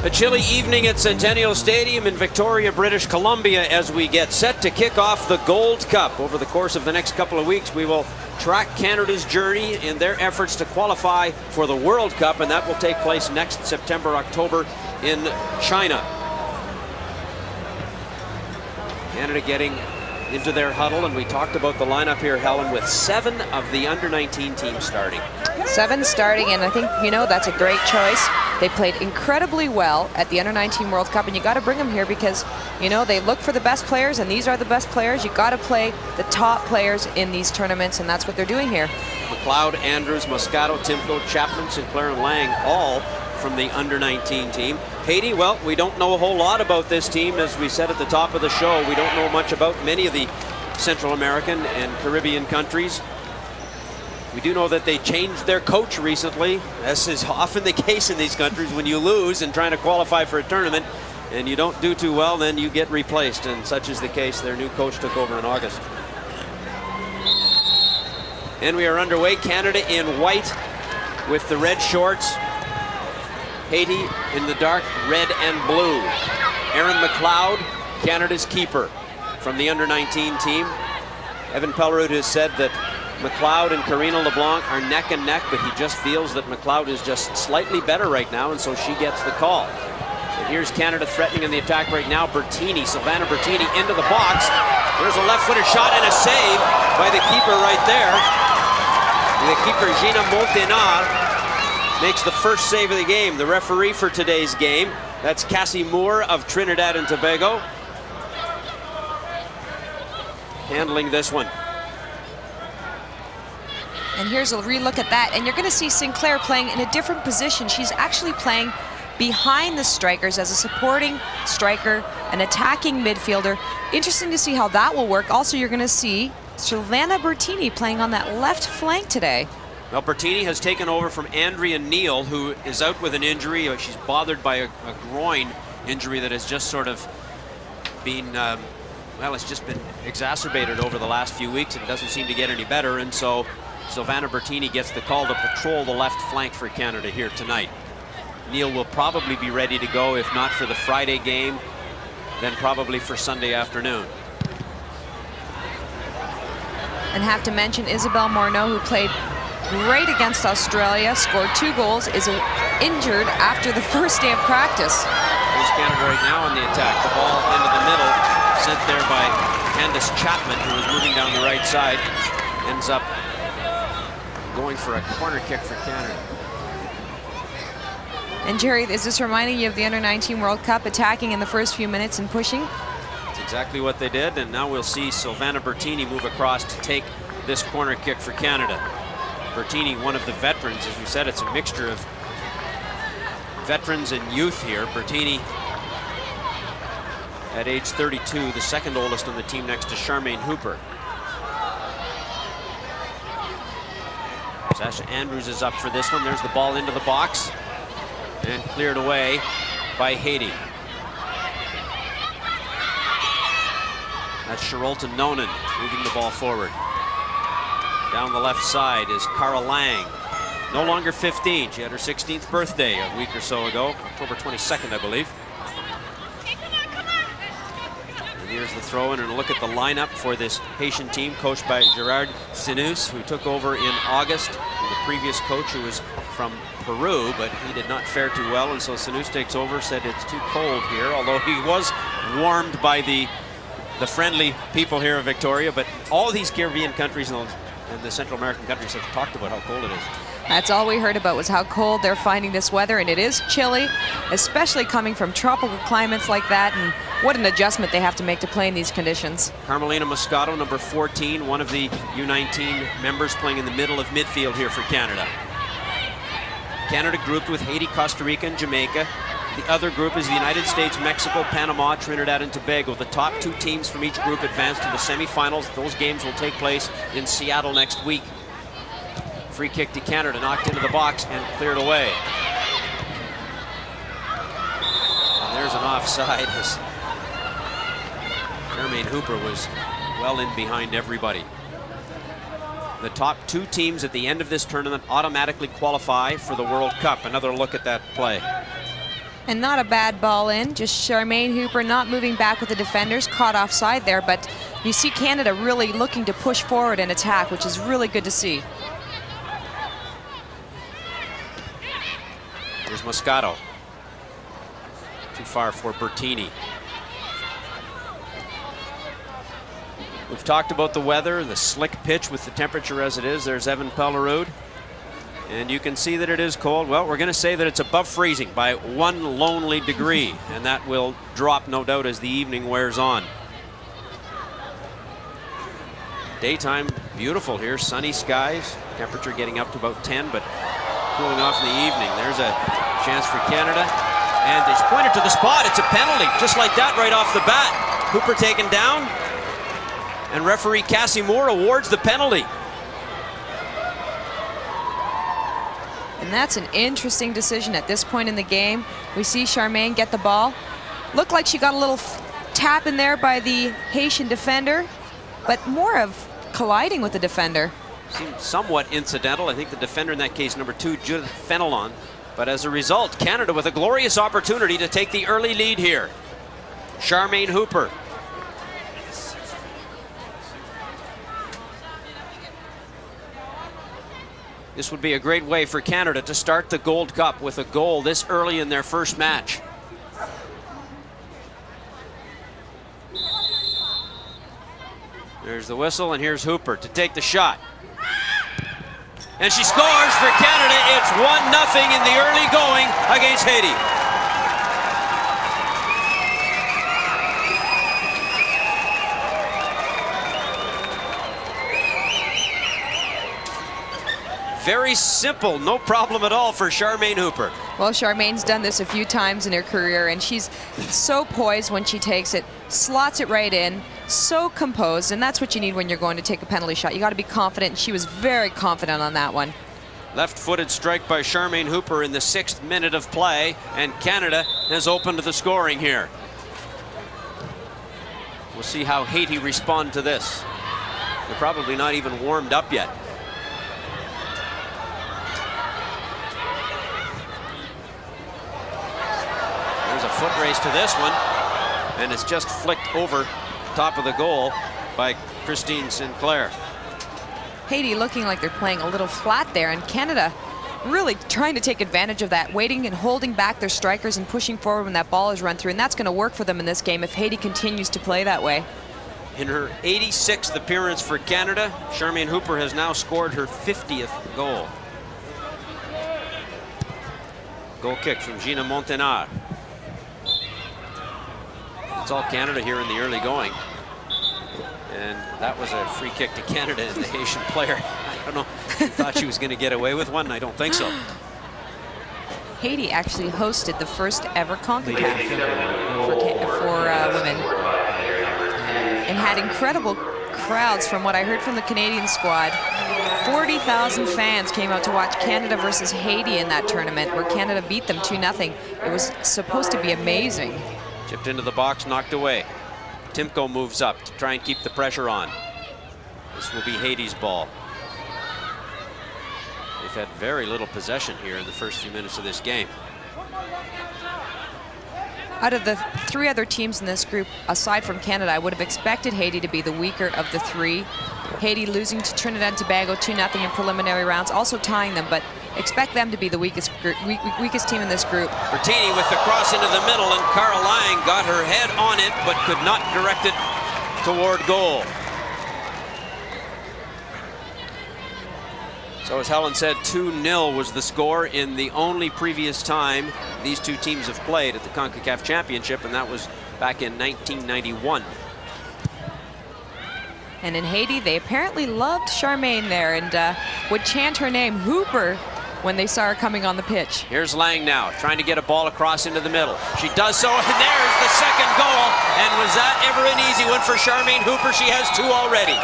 A chilly evening at Centennial Stadium in Victoria, British Columbia, as we get set to kick off the Gold Cup. Over the course of the next couple of weeks, we will track Canada's journey in their efforts to qualify for the World Cup, and that will take place next September, October in China. Canada getting into their huddle, and we talked about the lineup here, Helen, with 7 of the under-19 teams starting. 7 starting, and I think, you know, that's a great choice. They played incredibly well at the Under-19 World Cup, and you got to bring them here because, you know, they look for the best players, and these are the best players. You got to play the top players in these tournaments, and that's what they're doing here. McLeod, Andrews, Moscato, Timko, Chapman, Sinclair, and Lang, all from the Under-19 team. Haiti, well, we don't know a whole lot about this team. As we said at the top of the show, we don't know much about many of the Central American and Caribbean countries. We do know that they changed their coach recently, as is often the case in these countries. When you lose and trying to qualify for a tournament and you don't do too well, then you get replaced, and such is the case. Their new coach took over in August. And we are underway. Canada in white with the red shorts. Haiti in the dark red and blue. Aaron McLeod, Canada's keeper from the Under-19 team. Evan Pellerud has said that McLeod and Karina LeBlanc are neck and neck, but he just feels that McLeod is just slightly better right now, and so she gets the call. And here's Canada threatening in the attack right now. Bertini, Silvana Bertini into the box. There's a left-footed shot and a save by the keeper right there. The keeper, Gina Montenar, makes the first save of the game. The referee for today's game, that's Cassie Moore of Trinidad and Tobago, handling this one. And here's a relook at that, and you're going to see Sinclair playing in a different position. She's actually playing behind the strikers as a supporting striker, an attacking midfielder. Interesting to see how that will work. Also, you're going to see Silvana Bertini playing on that left flank today. Well, Bertini has taken over from Andrea Neal, who is out with an injury. She's bothered by a groin injury that has just sort of been, well, it's just been exacerbated over the last few weeks, and it doesn't seem to get any better. And so Silvana Bertini gets the call to patrol the left flank for Canada here tonight. Neal will probably be ready to go, if not for the Friday game, then probably for Sunday afternoon. And have to mention Isabelle Morneau, who played great against Australia, scored 2 goals, is injured after the first day of practice. Here's Canada right now on the attack. The ball into the middle, sent there by Candace Chapman, who was moving down the right side, ends up going for a corner kick for Canada. And Jerry, is this reminding you of the Under-19 World Cup, attacking in the first few minutes and pushing? That's exactly what they did, and now we'll see Silvana Bertini move across to take this corner kick for Canada. Bertini, one of the veterans. As we said, it's a mixture of veterans and youth here. Bertini, at age 32, the second oldest on the team next to Charmaine Hooper. Sasha Andrews is up for this one. There's the ball into the box and cleared away by Haiti. That's Sherolta Nonan moving the ball forward. Down the left side is Cara Lang. No longer 15. She had her 16th birthday a week or so ago, October 22nd, I believe. And here's the throw-in, and a look at the lineup for this Haitian team, coached by Gerard Sinus, who took over in August. The previous coach, who was from Peru, but he did not fare too well, and so Sinus takes over, said it's too cold here, although he was warmed by the friendly people here in Victoria. But all of these Caribbean countries and the Central American countries have talked about how cold it is. That's all we heard about, was how cold they're finding this weather, and it is chilly, especially coming from tropical climates like that, and what an adjustment they have to make to play in these conditions. Carmelina Moscato, number 14, one of the U19 members, playing in the middle of midfield here for Canada. Canada grouped with Haiti, Costa Rica, and Jamaica. The other group is the United States, Mexico, Panama, Trinidad, and Tobago. The top 2 teams from each group advance to the semifinals. Those games will take place in Seattle next week. Free kick to Canada, knocked into the box and cleared away. And there's an offside, as Charmaine Hooper was well in behind everybody. The top 2 teams at the end of this tournament automatically qualify for the World Cup. Another look at that play. And not a bad ball in, just Charmaine Hooper not moving back with the defenders, caught offside there, but you see Canada really looking to push forward and attack, which is really good to see. Here's Moscato. Too far for Bertini. We've talked about the weather, the slick pitch with the temperature as it is. There's Evan Pellerud. And you can see that it is cold. Well, we're going to say that it's above freezing by 1 lonely degree, and that will drop, no doubt, as the evening wears on. Daytime, beautiful here, sunny skies. Temperature getting up to about 10, but cooling off in the evening. There's a chance for Canada. And it's pointed to the spot. It's a penalty, just like that, right off the bat. Hooper taken down, and referee Cassie Moore awards the penalty. And that's an interesting decision at this point in the game. We see Charmaine get the ball. Looked like she got a little tap in there by the Haitian defender, but more of colliding with the defender. Seemed somewhat incidental. I think the defender in that case, number 2, Judith Fenelon. But as a result, Canada with a glorious opportunity to take the early lead here. Charmaine Hooper. This would be a great way for Canada to start the Gold Cup with a goal this early in their first match. There's the whistle, and here's Hooper to take the shot. And she scores for Canada. It's 1-0 in the early going against Haiti. Very simple, no problem at all for Charmaine Hooper. Well, Charmaine's done this a few times in her career, and she's so poised when she takes it, slots it right in, so composed, and that's what you need when you're going to take a penalty shot. You got to be confident, and she was very confident on that one. Left-footed strike by Charmaine Hooper in the 6th minute of play, and Canada has opened the scoring here. We'll see how Haiti respond to this. They're probably not even warmed up yet. There's a foot race to this one, and it's just flicked over top of the goal by Christine Sinclair. Haiti looking like they're playing a little flat there, and Canada really trying to take advantage of that, waiting and holding back their strikers and pushing forward when that ball is run through, and that's going to work for them in this game if Haiti continues to play that way. In her 86th appearance for Canada, Charmaine Hooper has now scored her 50th goal. Goal kick from Gina Montenard. It's all Canada here in the early going. And that was a free kick to Canada and the Haitian player. I don't know, thought she was going to get away with one. I don't think so. Haiti actually hosted the first ever Concacaf for women, and had incredible crowds from what I heard from the Canadian squad. 40,000 fans came out to watch Canada versus Haiti in that tournament, where Canada beat them 2-0. It was supposed to be amazing. Chipped into the box, knocked away. Timko moves up to try and keep the pressure on. This will be Haiti's ball. They've had very little possession here in the first few minutes of this game. Out of the 3 other teams in this group, aside from Canada, I would have expected Haiti to be the weaker of the 3. Haiti losing to Trinidad and Tobago 2-0 in preliminary rounds, also tying them, but expect them to be the weakest team in this group. Bertini with the cross into the middle, and Caroline got her head on it but could not direct it toward goal. So as Helen said, 2-0 was the score in the only previous time these two teams have played at the CONCACAF Championship, and that was back in 1991. And in Haiti, they apparently loved Charmaine there and would chant her name, Hooper, when they saw her coming on the pitch. Here's Lang now, trying to get a ball across into the middle. She does so, and there's the second goal. And was that ever an easy one for Charmaine Hooper? She has 2 already.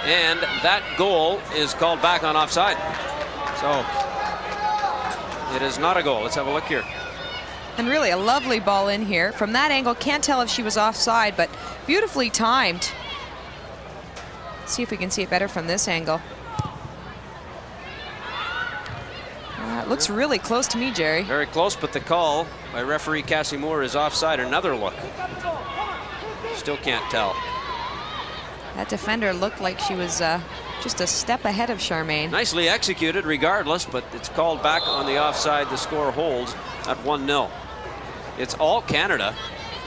And that goal is called back on offside. So it is not a goal. Let's have a look here. And really a lovely ball in here. From that angle, can't tell if she was offside, but beautifully timed. Let's see if we can see it better from this angle. It looks really close to me, Jerry. Very close, but the call by referee Casimir is offside. Another look. Still can't tell. That defender looked like she was just a step ahead of Charmaine. Nicely executed regardless, but it's called back on the offside. The score holds at 1-0. It's all Canada.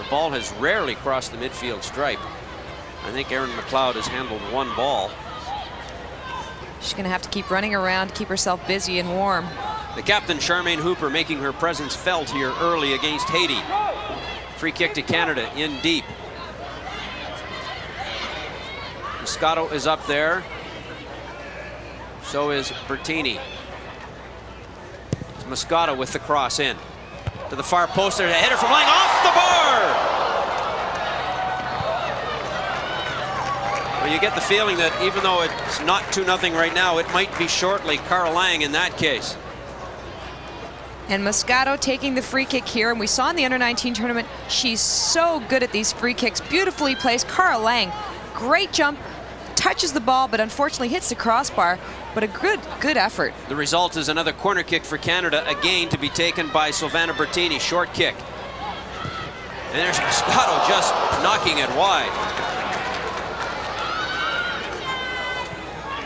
The ball has rarely crossed the midfield stripe. I think Erin McLeod has handled one ball. She's going to have to keep running around, keep herself busy and warm. The captain, Charmaine Hooper, making her presence felt here early against Haiti. Free kick to Canada in deep. Moscato is up there. So is Bertini. It's Moscato with the cross in. To the far post, there's a header from Lang off the bar! Well, you get the feeling that even though it's not 2-0 right now, it might be shortly. Carl Lang in that case. And Moscato taking the free kick here, and we saw in the under-19 tournament, she's so good at these free kicks. Beautifully placed. Carl Lang, great jump, touches the ball, but unfortunately hits the crossbar. But a good effort. The result is another corner kick for Canada, again to be taken by Silvana Bertini. Short kick. And there's Moscato just knocking it wide.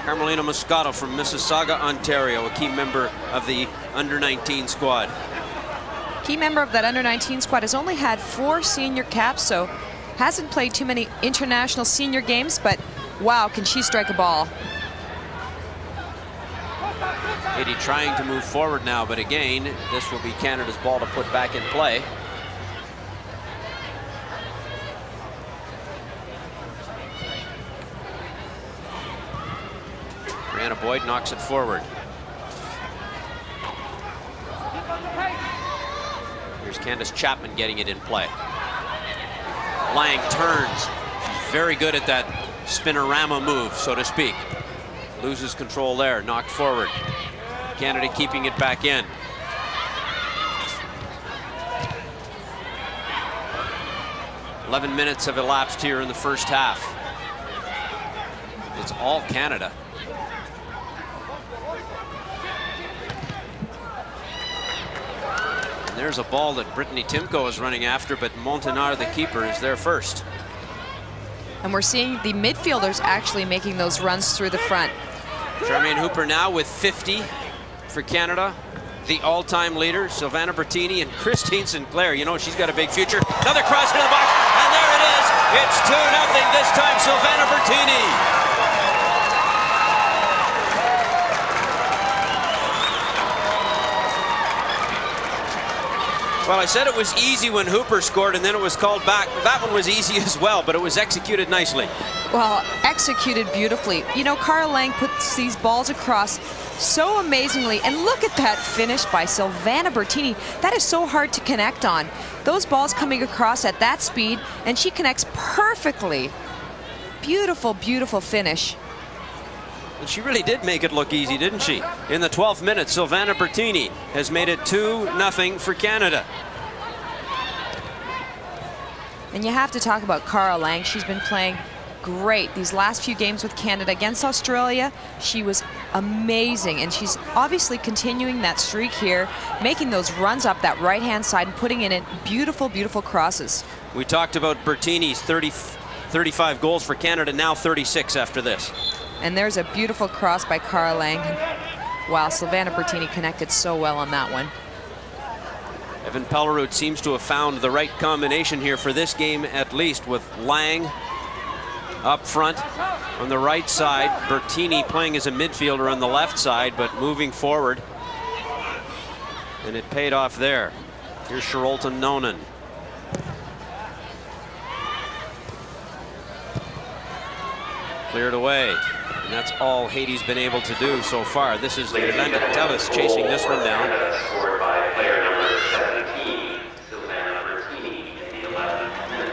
Carmelina Moscato from Mississauga, Ontario, a key member of the under-19 squad. Key member of that under-19 squad, has only had 4 senior caps, so hasn't played too many international senior games, but wow, can she strike a ball. Haiti trying to move forward now, but again, this will be Canada's ball to put back in play. Brianna Boyd knocks it forward. Here's Candace Chapman getting it in play. Lang turns. She's very good at that spinorama move, so to speak. Loses control there, knocked forward. Canada keeping it back in. "11 minutes have elapsed here in the first half. It's all Canada. And there's a ball that Brittany Timko is running after, but Montagnard, the keeper, is there first. And we're seeing the midfielders actually making those runs through the front. Charmaine Hooper now with 50 for Canada. The all-time leader, Silvana Bertini, and Christine Sinclair. You know, she's got a big future. Another cross into the box, and there it is. It's 2-0 this time, Silvana Bertini. Well, I said it was easy when Hooper scored, and then it was called back. That one was easy as well, but it was executed nicely. Well, executed beautifully. You know, Carl Lang puts these balls across so amazingly, and look at that finish by Silvana Bertini. That is so hard to connect on. Those balls coming across at that speed, and she connects perfectly. Beautiful, beautiful finish. And she really did make it look easy, didn't she? In the 12th minute, Silvana Bertini has made it 2-0 for Canada. And you have to talk about Carl Lang. She's been playing great these last few games with Canada. Against Australia, she was amazing, and she's obviously continuing that streak here, making those runs up that right-hand side and putting in it beautiful, beautiful crosses. We talked about Bertini's 35 goals for Canada, now 36 after this. And there's a beautiful cross by Carl Lang. Wow, Silvana Bertini connected so well on that one. Evan Pellerud seems to have found the right combination here for this game, at least, with Lang up front on the right side, Bertini playing as a midfielder on the left side, but moving forward. And it paid off there. Here's Sherolta Nonan. Cleared away. And that's all Haiti's been able to do so far. This is Yolanda Tellis chasing this one down.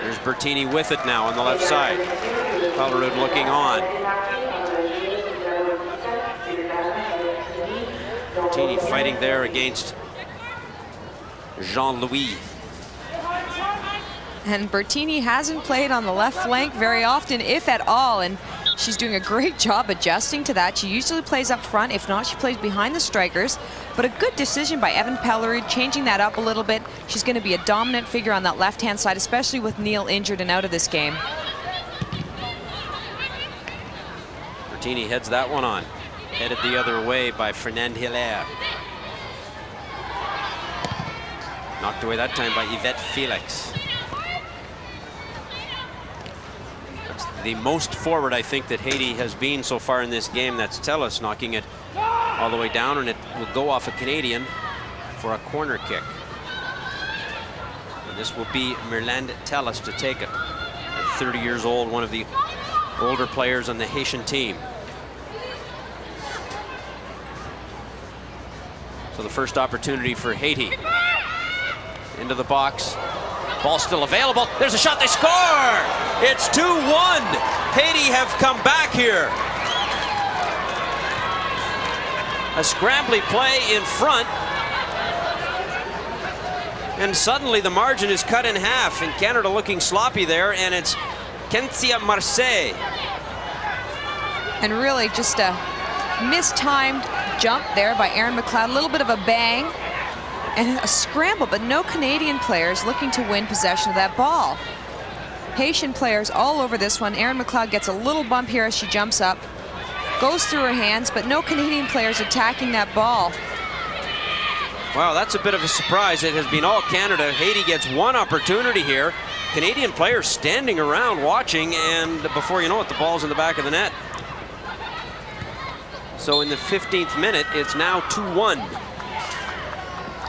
There's Bertini with it now on the left side. Pellerud looking on. Bertini fighting there against Jean-Louis. And Bertini hasn't played on the left flank very often, if at all. And She's doing a great job adjusting to that. She usually plays up front. If not, she plays behind the strikers. But a good decision by Evan Pellery, changing that up a little bit. She's going to be a dominant figure on that left-hand side, especially with Neal injured and out of this game. Bertini heads that one on. Headed the other way by Fernand Hilaire. Knocked away that time by Yvette Felix. That's the most forward, I think, that Haiti has been so far in this game. That's Tellis knocking it all the way down, and it will go off a Canadian for a corner kick. And this will be Merlande Tellis to take it. At 30 years old, one of the older players on the Haitian team. So the first opportunity for Haiti. Into the box. Ball still available. There's a shot. They score! It's 2-1. Haiti have come back here. A scrambly play in front. And suddenly the margin is cut in half. And Canada looking sloppy there. And it's Kentia Marseille. And really just a mistimed jump there by Erin McLeod. A little bit of a bang. And a scramble, but no Canadian players looking to win possession of that ball. Haitian players all over this one. Erin McLeod gets a little bump here as she jumps up. Goes through her hands, but no Canadian players attacking that ball. Wow, that's a bit of a surprise. It has been all Canada. Haiti gets one opportunity here. Canadian players standing around watching, and before you know it, the ball's in the back of the net. So in the 15th minute, it's now 2-1.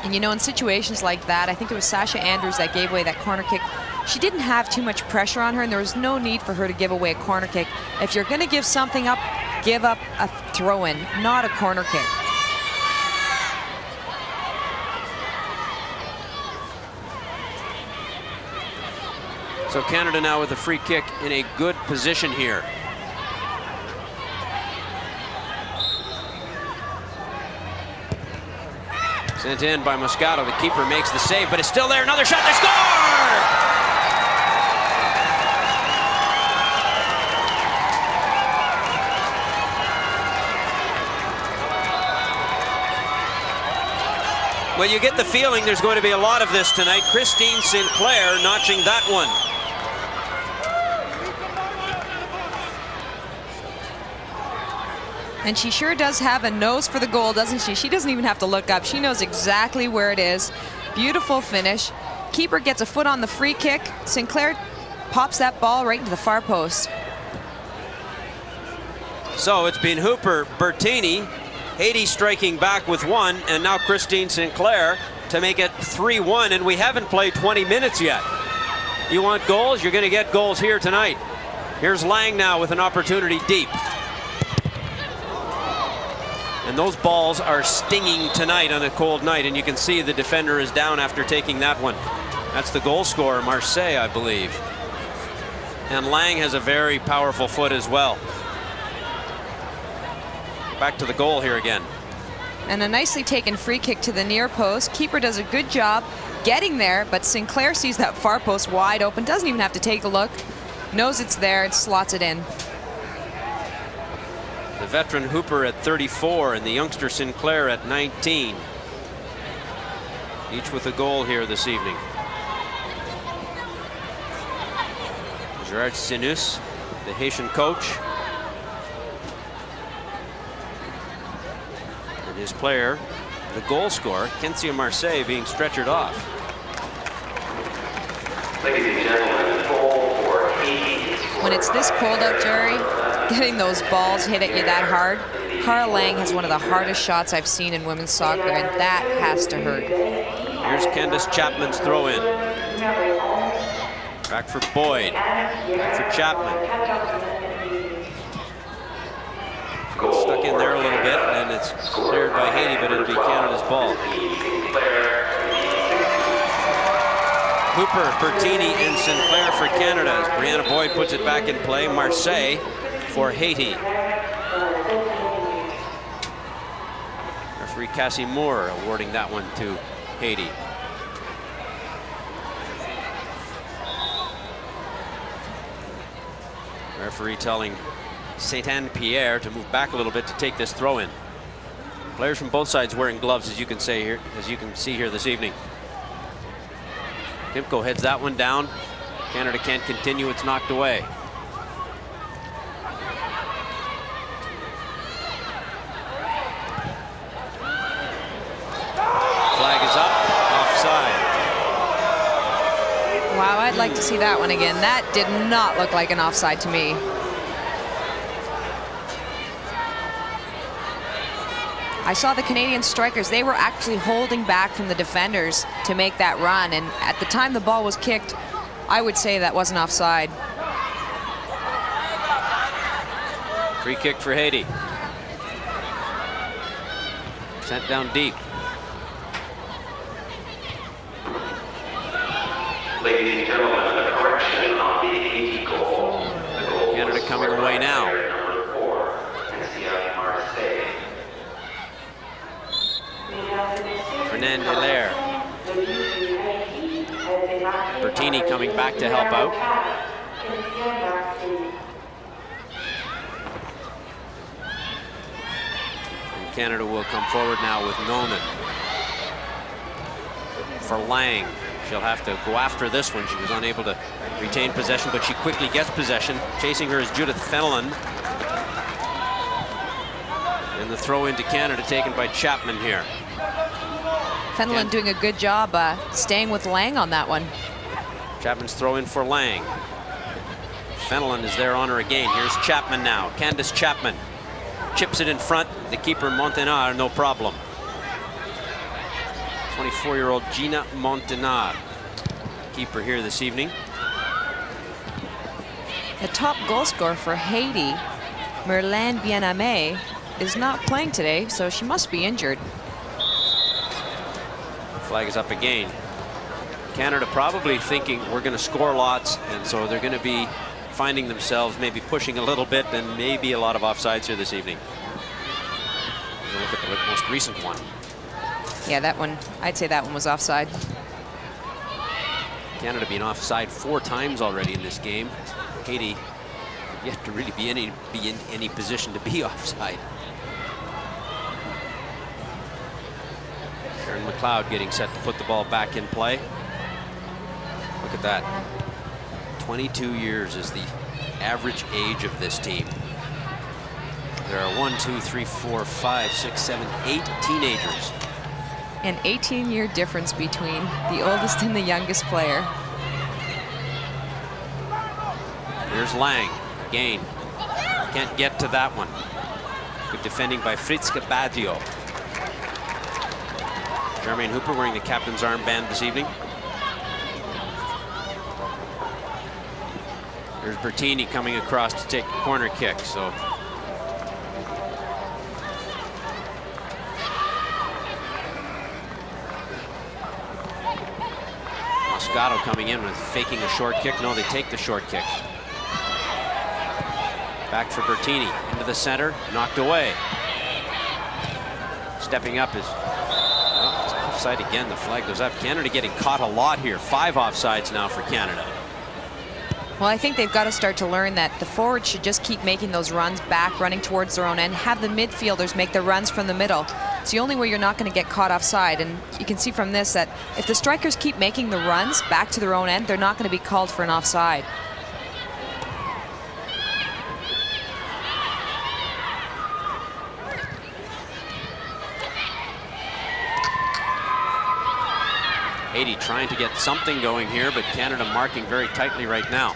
And you know, in situations like that, I think it was Sasha Andrews that gave away that corner kick. She didn't have too much pressure on her, and there was no need for her to give away a corner kick. If you're going to give something up, give up a throw-in, not a corner kick. So Canada now with a free kick in a good position here. Sent in by Moscato. The keeper makes the save, but it's still there. Another shot. They score! Well, you get the feeling there's going to be a lot of this tonight. Christine Sinclair notching that one. And she sure does have a nose for the goal, doesn't she? She doesn't even have to look up. She knows exactly where it is. Beautiful finish. Keeper gets a foot on the free kick. Sinclair pops that ball right into the far post. So it's been Hooper, Bertini, Haiti striking back with one, and now Christine Sinclair to make it 3-1, and we haven't played 20 minutes yet. You want goals? You're going to get goals here tonight. Here's Lang now with an opportunity deep. And those balls are stinging tonight on a cold night, and you can see the defender is down after taking that one. That's the goal scorer, Marseille, I believe. And Lang has a very powerful foot as well. Back to the goal here again. And a nicely taken free kick to the near post. Keeper does a good job getting there, but Sinclair sees that far post wide open, doesn't even have to take a look, knows it's there and slots it in. The veteran Hooper at 34 and the youngster Sinclair at 19. Each with a goal here this evening. Gerard Sinus, the Haitian coach. And his player, the goal scorer, Kentia Marseille, being stretchered off. Ladies and gentlemen, the goal for Haiti. When it's this cold out, Jerry, getting those balls hit at you that hard, Cara Lang has one of the hardest shots I've seen in women's soccer, and that has to hurt. Here's Candace Chapman's throw in. Back for Boyd. Back for Chapman. Stuck in there a little bit, and it's cleared by Haiti, but it'll be Canada's ball. Hooper, Bertini, and Sinclair for Canada as Brianna Boyd puts it back in play. Marseille for Haiti. Referee Cassie Moore awarding that one to Haiti. Referee telling Saint-Anne-Pierre to move back a little bit to take this throw in. Players from both sides wearing gloves, as you can see here this evening. Timko heads that one down. Canada can't continue, it's knocked away. Flag is up, offside. Wow, I'd like to see that one again. That did not look like an offside to me. I saw the Canadian strikers, they were actually holding back from the defenders to make that run, and at the time the ball was kicked, I would say that wasn't offside. Free kick for Haiti. Sent down deep. Ladies and gentlemen, a correction on the Haiti goal. The goal Canada coming away now. Number 4, CANvHAI. Fernand Hilaire. Bertini coming back to help out. And Canada will come forward now with Nolan. For Lang, she'll have to go after this one. She was unable to retain possession, but she quickly gets possession. Chasing her is Judith Fenelon. And the throw into Canada taken by Chapman here. Fenelon doing a good job staying with Lang on that one. Chapman's throw in for Lang. Fenelon is there on her again. Here's Chapman now. Candace Chapman chips it in front. The keeper Montenard, no problem. 24-year-old Gina Montenard, keeper here this evening. The top goal scorer for Haiti, Merlane Bien-Aimé, is not playing today, so she must be injured. Flag is up again. Canada probably thinking we're going to score lots, and so they're going to be finding themselves maybe pushing a little bit, and maybe a lot of offsides here this evening. Look at the most recent one. Yeah, that one, I'd say that one was offside. Canada being offside 4 times already in this game. Haiti yet to really be in any position to be offside. Erin McLeod getting set to put the ball back in play. Look at that. 22 years is the average age of this team. There are 1, 2, 3, 4, 5, 6, 7, 8 teenagers. An 18-year difference between the oldest and the youngest player. Here's Lang, again. Can't get to that one. Good defending by Fritzke Badio. Charmaine Hooper wearing the captain's armband this evening. There's Bertini coming across to take the corner kick. So Moscato coming in with faking a short kick. No, they take the short kick. Back for Bertini into the center, knocked away. Stepping up is it's offside again. The flag goes up. Canada getting caught a lot here. 5 offsides now for Canada. Well, I think they've got to start to learn that the forwards should just keep making those runs back, running towards their own end, have the midfielders make the runs from the middle. It's the only way you're not going to get caught offside. And you can see from this that if the strikers keep making the runs back to their own end, they're not going to be called for an offside. Haiti trying to get something going here, but Canada marking very tightly right now.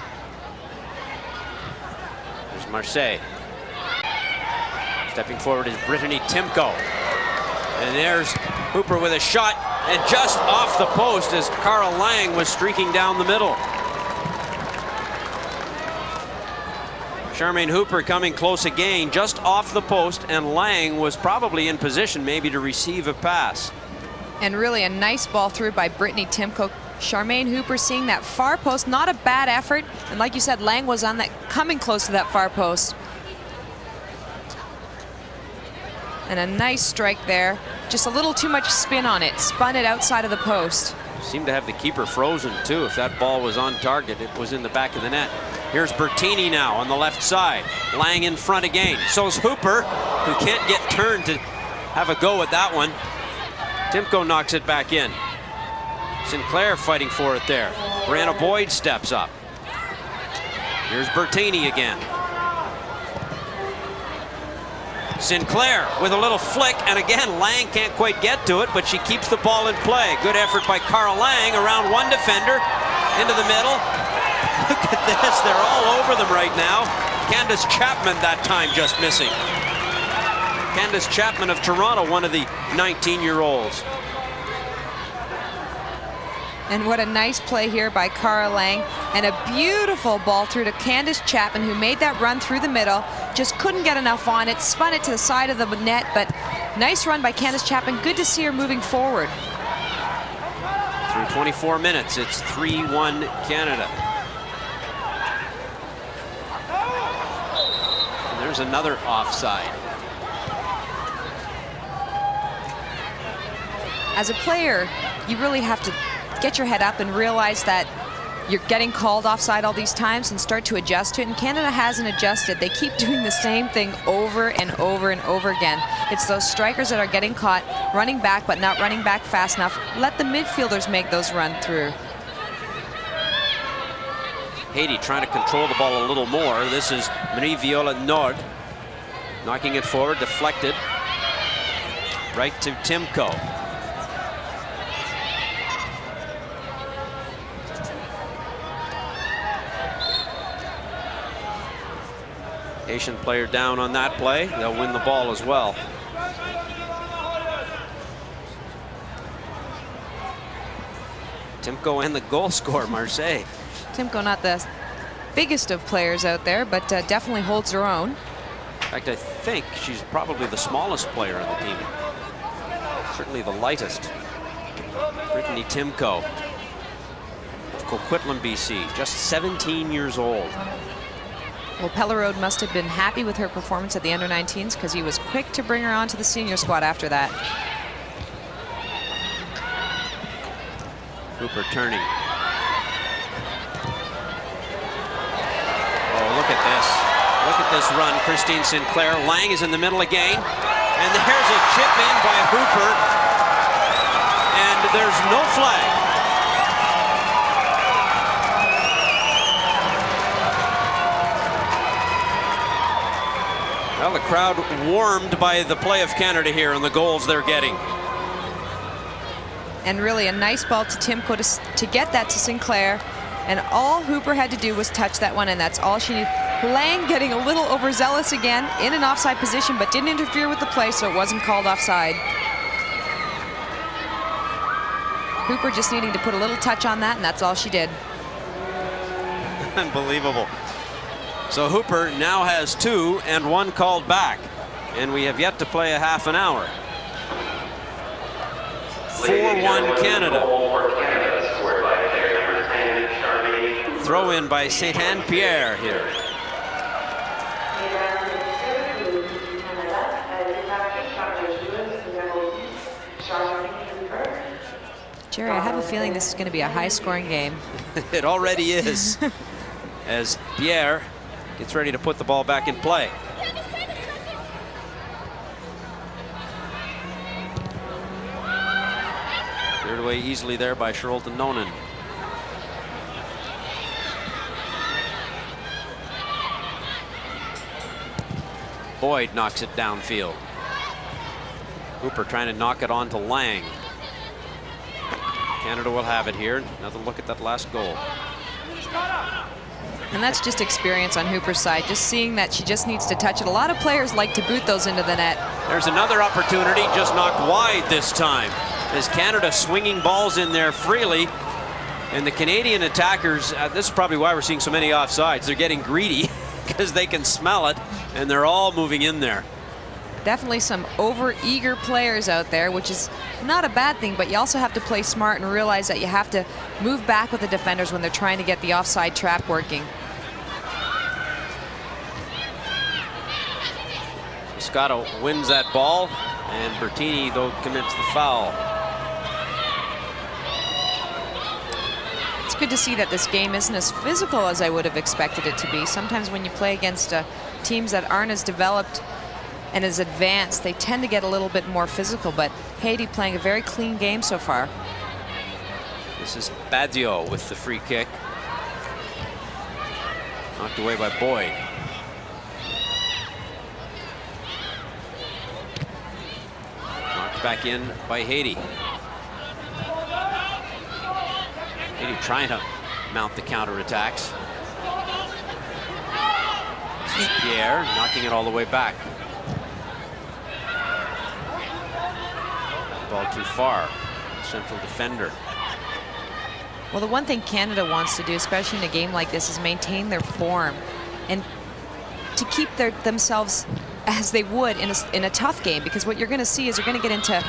There's Marseille. Stepping forward is Brittany Timko. And there's Hooper with a shot, and just off the post as Carl Lang was streaking down the middle. Charmaine Hooper coming close again, just off the post, and Lang was probably in position maybe to receive a pass. And really a nice ball through by Brittany Timko. Charmaine Hooper seeing that far post, not a bad effort. And like you said, Lang was on that, coming close to that far post. And a nice strike there. Just a little too much spin on it. Spun it outside of the post. Seemed to have the keeper frozen too. If that ball was on target, it was in the back of the net. Here's Bertini now on the left side. Lang in front again. So's Hooper, who can't get turned to have a go at that one. Timko knocks it back in. Sinclair fighting for it there. Brianna Boyd steps up. Here's Bertini again. Sinclair with a little flick, and again Lang can't quite get to it, but she keeps the ball in play. Good effort by Cara Lang around one defender, into the middle. Look at this, they're all over them right now. Candace Chapman that time just missing. Candace Chapman of Toronto, one of the 19-year-olds. And what a nice play here by Cara Lang, and a beautiful ball through to Candace Chapman, who made that run through the middle, just couldn't get enough on it, spun it to the side of the net, but nice run by Candace Chapman. Good to see her moving forward. Through 24 minutes, it's 3-1 Canada. And there's another offside. As a player, you really have to get your head up and realize that you're getting called offside all these times and start to adjust to it. And Canada hasn't adjusted. They keep doing the same thing over and over and over again. It's those strikers that are getting caught, running back but not running back fast enough. Let the midfielders make those run through. Haiti trying to control the ball a little more. This is Marie-Viola Nord knocking it forward, deflected right to Timko. Haitian player down on that play. They'll win the ball as well. Timko and the goal scorer, Marseille. Timko not the biggest of players out there, but definitely holds her own. In fact, I think she's probably the smallest player on the team. Certainly the lightest. Brittany Timko of Coquitlam, BC, just 17 years old. Well, Pellerode must have been happy with her performance at the under-19s, because he was quick to bring her onto the senior squad after that. Hooper turning. Oh, look at this. Look at this run. Christine Sinclair. Lang is in the middle again. And there's a chip in by Hooper. And there's no flag. Well, the crowd warmed by the play of Canada here and the goals they're getting. And really a nice ball to Timko to get that to Sinclair. And all Hooper had to do was touch that one, and that's all she needed. Lang getting a little overzealous again in an offside position, but didn't interfere with the play, so it wasn't called offside. Hooper just needing to put a little touch on that, and that's all she did. Unbelievable. So Hooper now has 2 and 1 called back, and we have yet to play a half an hour. 4-1 Canada. Throw in by Saint-Anne-Pierre here. Jerry, I have a feeling this is going to be a high-scoring game. It already is, as Pierre gets ready to put the ball back in play. Cleared away easily there by Charlotte Nonen. Boyd knocks it downfield. Hooper trying to knock it on to Lang. Canada will have it here. Another look at that last goal. And that's just experience on Hooper's side, just seeing that she just needs to touch it. A lot of players like to boot those into the net. There's another opportunity, just knocked wide this time. As Canada swinging balls in there freely. And the Canadian attackers, this is probably why we're seeing so many offsides. They're getting greedy because they can smell it, and they're all moving in there. Definitely some over-eager players out there, which is not a bad thing, but you also have to play smart and realize that you have to move back with the defenders when they're trying to get the offside trap working. Scotto wins that ball, and Bertini, though, commits the foul. It's good to see that this game isn't as physical as I would have expected it to be. Sometimes when you play against teams that aren't as developed and as advanced, they tend to get a little bit more physical, but Haiti playing a very clean game so far. This is Badio with the free kick. Knocked away by Boyd. Knocked back in by Haiti. Haiti trying to mount the counterattacks. This is Pierre knocking it all the way back. Ball too far. Central defender. Well, the one thing Canada wants to do, especially in a game like this, is maintain their form and to keep themselves as they would in a tough game, because what you're going to see is you're going to get into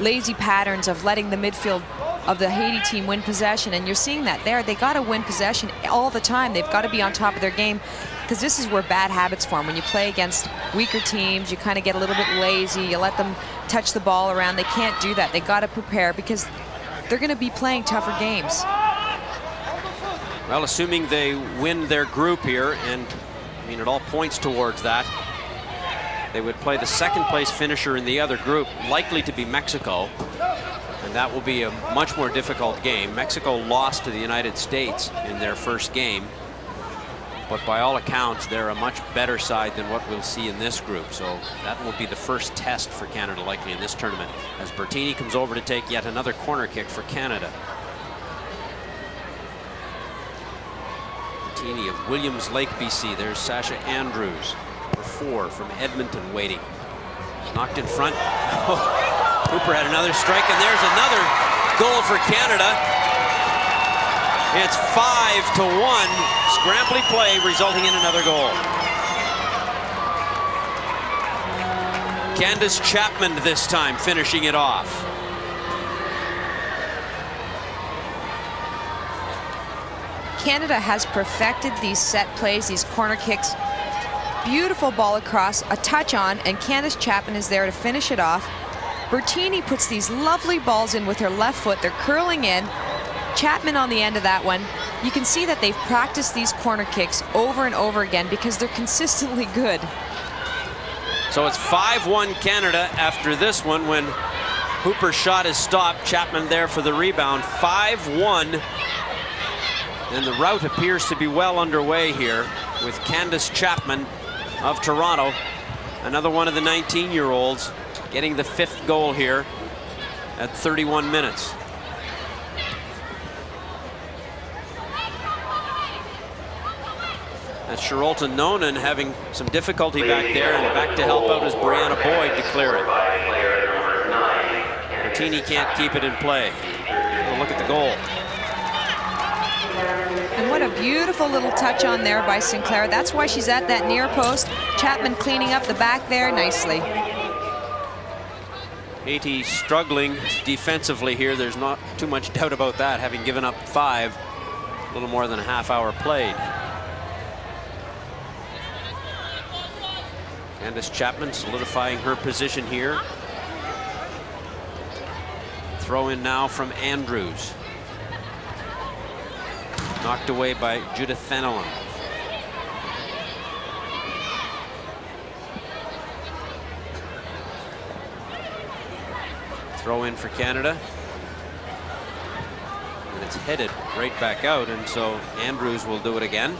lazy patterns of letting the midfield of the Haiti team win possession, and you're seeing that there. They got to win possession all the time. They've got to be on top of their game, because this is where bad habits form. When you play against weaker teams, you kind of get a little bit lazy. You let them touch the ball around. They can't do that. They got to prepare, because they're going to be playing tougher games. Well, assuming they win their group here, and I mean it all points towards that, they would play the second place finisher in the other group, likely to be Mexico, and that will be a much more difficult game. Mexico lost to the United States in their first game, but by all accounts they're a much better side than what we'll see in this group, so that will be the first test for Canada likely in this tournament, as Bertini comes over to take yet another corner kick for Canada. Of Williams Lake, BC. There's Sasha Andrews, number 4 from Edmonton, waiting. Knocked in front. Oh, Hooper had another strike, and there's another goal for Canada. It's 5-1. Scrambly play resulting in another goal. Candace Chapman this time finishing it off. Canada has perfected these set plays, these corner kicks. Beautiful ball across, a touch on, and Candace Chapman is there to finish it off. Bertini puts these lovely balls in with her left foot. They're curling in. Chapman on the end of that one. You can see that they've practiced these corner kicks over and over again because they're consistently good. So it's 5-1 Canada after this one when Hooper's shot is stopped. Chapman there for the rebound. 5-1. And the rout appears to be well underway here with Candace Chapman of Toronto, another one of the 19-year-olds, getting the 5th goal here at 31 minutes. That's Sherolta Nonan having some difficulty back there, and back to help out is Brianna Boyd to clear it. Martini can't keep it in play. Oh, look at the goal. And what a beautiful little touch on there by Sinclair. That's why she's at that near post. Chapman cleaning up the back there nicely. Haiti struggling defensively here. There's not too much doubt about that, having given up 5, a little more than a half hour played. Candace Chapman solidifying her position here. Throw in now from Andrews. Knocked away by Judith Fenelon. Throw in for Canada. And it's headed right back out, and so Andrews will do it again.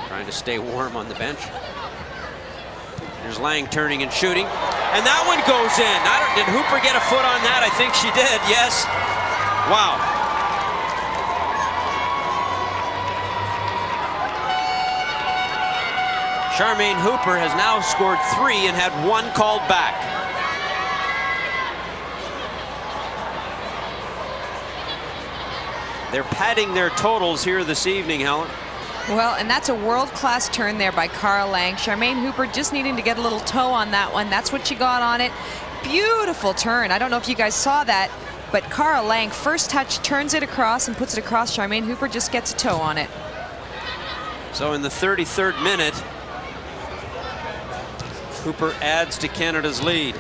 Trying to stay warm on the bench. There's Lang turning and shooting. And that one goes in. Did Hooper get a foot on that? I think she did, yes. Wow. Charmaine Hooper has now scored 3 and had 1 called back. They're padding their totals here this evening, Helen. Well, and that's a world-class turn there by Cara Lang. Charmaine Hooper just needing to get a little toe on that one. That's what she got on it. Beautiful turn. I don't know if you guys saw that, but Cara Lang, first touch, turns it across and puts it across. Charmaine Hooper just gets a toe on it. So in the 33rd minute, Hooper adds to Canada's lead.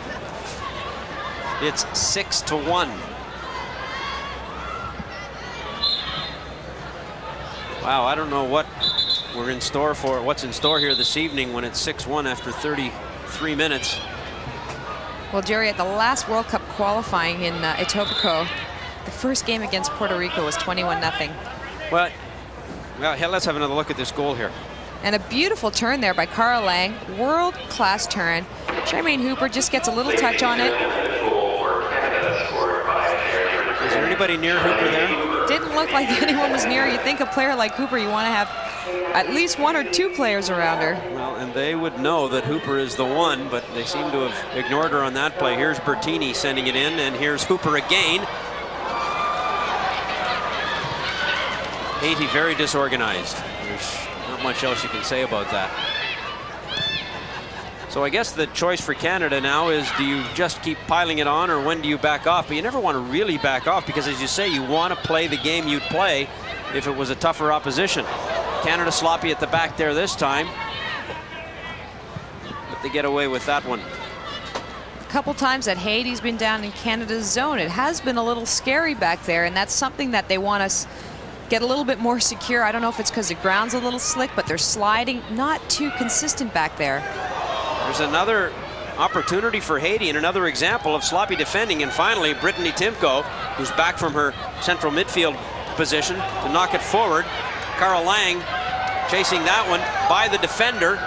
It's 6-1. Wow, I don't know what we're in store for, what's in store here this evening when it's 6-1 after 33 minutes. Well, Jerry, at the last World Cup qualifying in Etobicoke, the first game against Puerto Rico was 21-0. Well, hey, let's have another look at this goal here. And a beautiful turn there by Cara Lang. World-class turn. Charmaine Hooper just gets a little touch on it. Is there anybody near Hooper there? Didn't look like anyone was near. You think a player like Hooper, you want to have at least 1 or 2 players around her. Well, and they would know that Hooper is the one, but they seem to have ignored her on that play. Here's Bertini sending it in, and here's Hooper again. Haiti very disorganized. There's not much else you can say about that. So I guess the choice for Canada now is, do you just keep piling it on, or when do you back off? But you never want to really back off, because as you say, you want to play the game you'd play if it was a tougher opposition. Canada sloppy at the back there this time, but they get away with that one. A couple times that Haiti's been down in Canada's zone. It has been a little scary back there, and that's something that they want us get a little bit more secure. I don't know if it's because the ground's a little slick, but they're sliding not too consistent back there. There's another opportunity for Haiti and another example of sloppy defending. And finally, Brittany Timko, who's back from her central midfield position to knock it forward. Cara Lang chasing that one by the defender.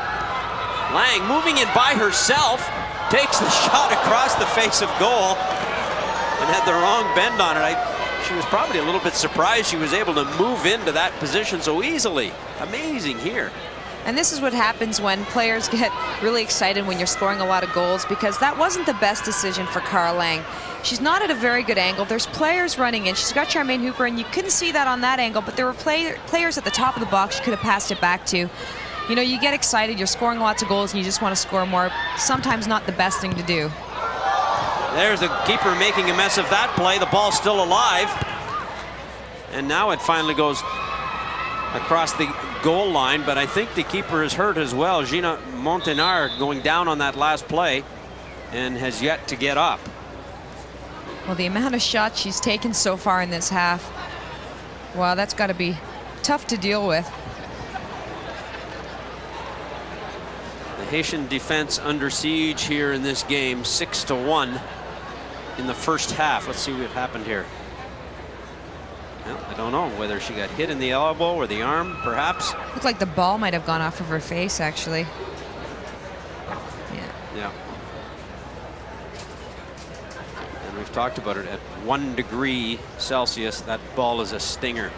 Lang moving in by herself, takes the shot across the face of goal and had the wrong bend on it. She was probably a little bit surprised she was able to move into that position so easily. Amazing here. And this is what happens when players get really excited when you're scoring a lot of goals, because that wasn't the best decision for Cara Lang. She's not at a very good angle. There's players running in. She's got Charmaine Hooper, and you couldn't see that on that angle, but there were players at the top of the box she could have passed it back to. You know, you get excited, you're scoring lots of goals, and you just want to score more. Sometimes not the best thing to do. There's the keeper making a mess of that play. The ball's still alive. And now it finally goes across the goal line, but I think the keeper is hurt as well. Gina Montenard going down on that last play and has yet to get up. Well, the amount of shots she's taken so far in this half, wow, that's got to be tough to deal with. The Haitian defense under siege here in this game, 6-1 in the first half. Let's see what happened here. Well, I don't know whether she got hit in the elbow or the arm, perhaps. Looked like the ball might have gone off of her face, actually. Yeah. And we've talked about it. At 1 degree Celsius, that ball is a stinger.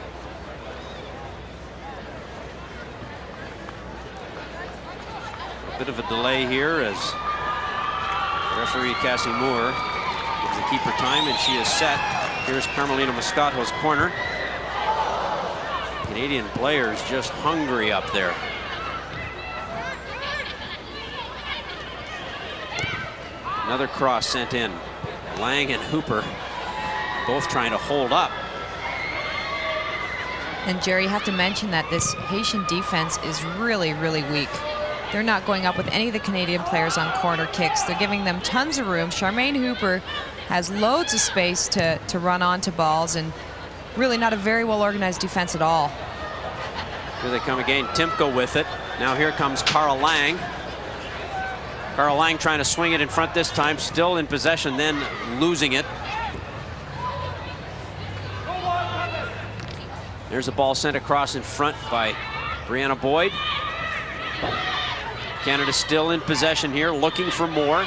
A bit of a delay here as referee Cassie Moore gives the keeper time, and she is set. Here's Carmelina Moscato's corner. Canadian players just hungry up there. Another cross sent in. Lang and Hooper both trying to hold up. And Jerry, you have to mention that this Haitian defense is really, really weak. They're not going up with any of the Canadian players on corner kicks. They're giving them tons of room. Charmaine Hooper has loads of space to run onto balls, and really not a very well organized defense at all. Here they come again. Timko with it. Now here comes Cara Lang. Cara Lang trying to swing it in front this time, still in possession, then losing it. There's a ball sent across in front by Brianna Boyd. Canada still in possession here, looking for more.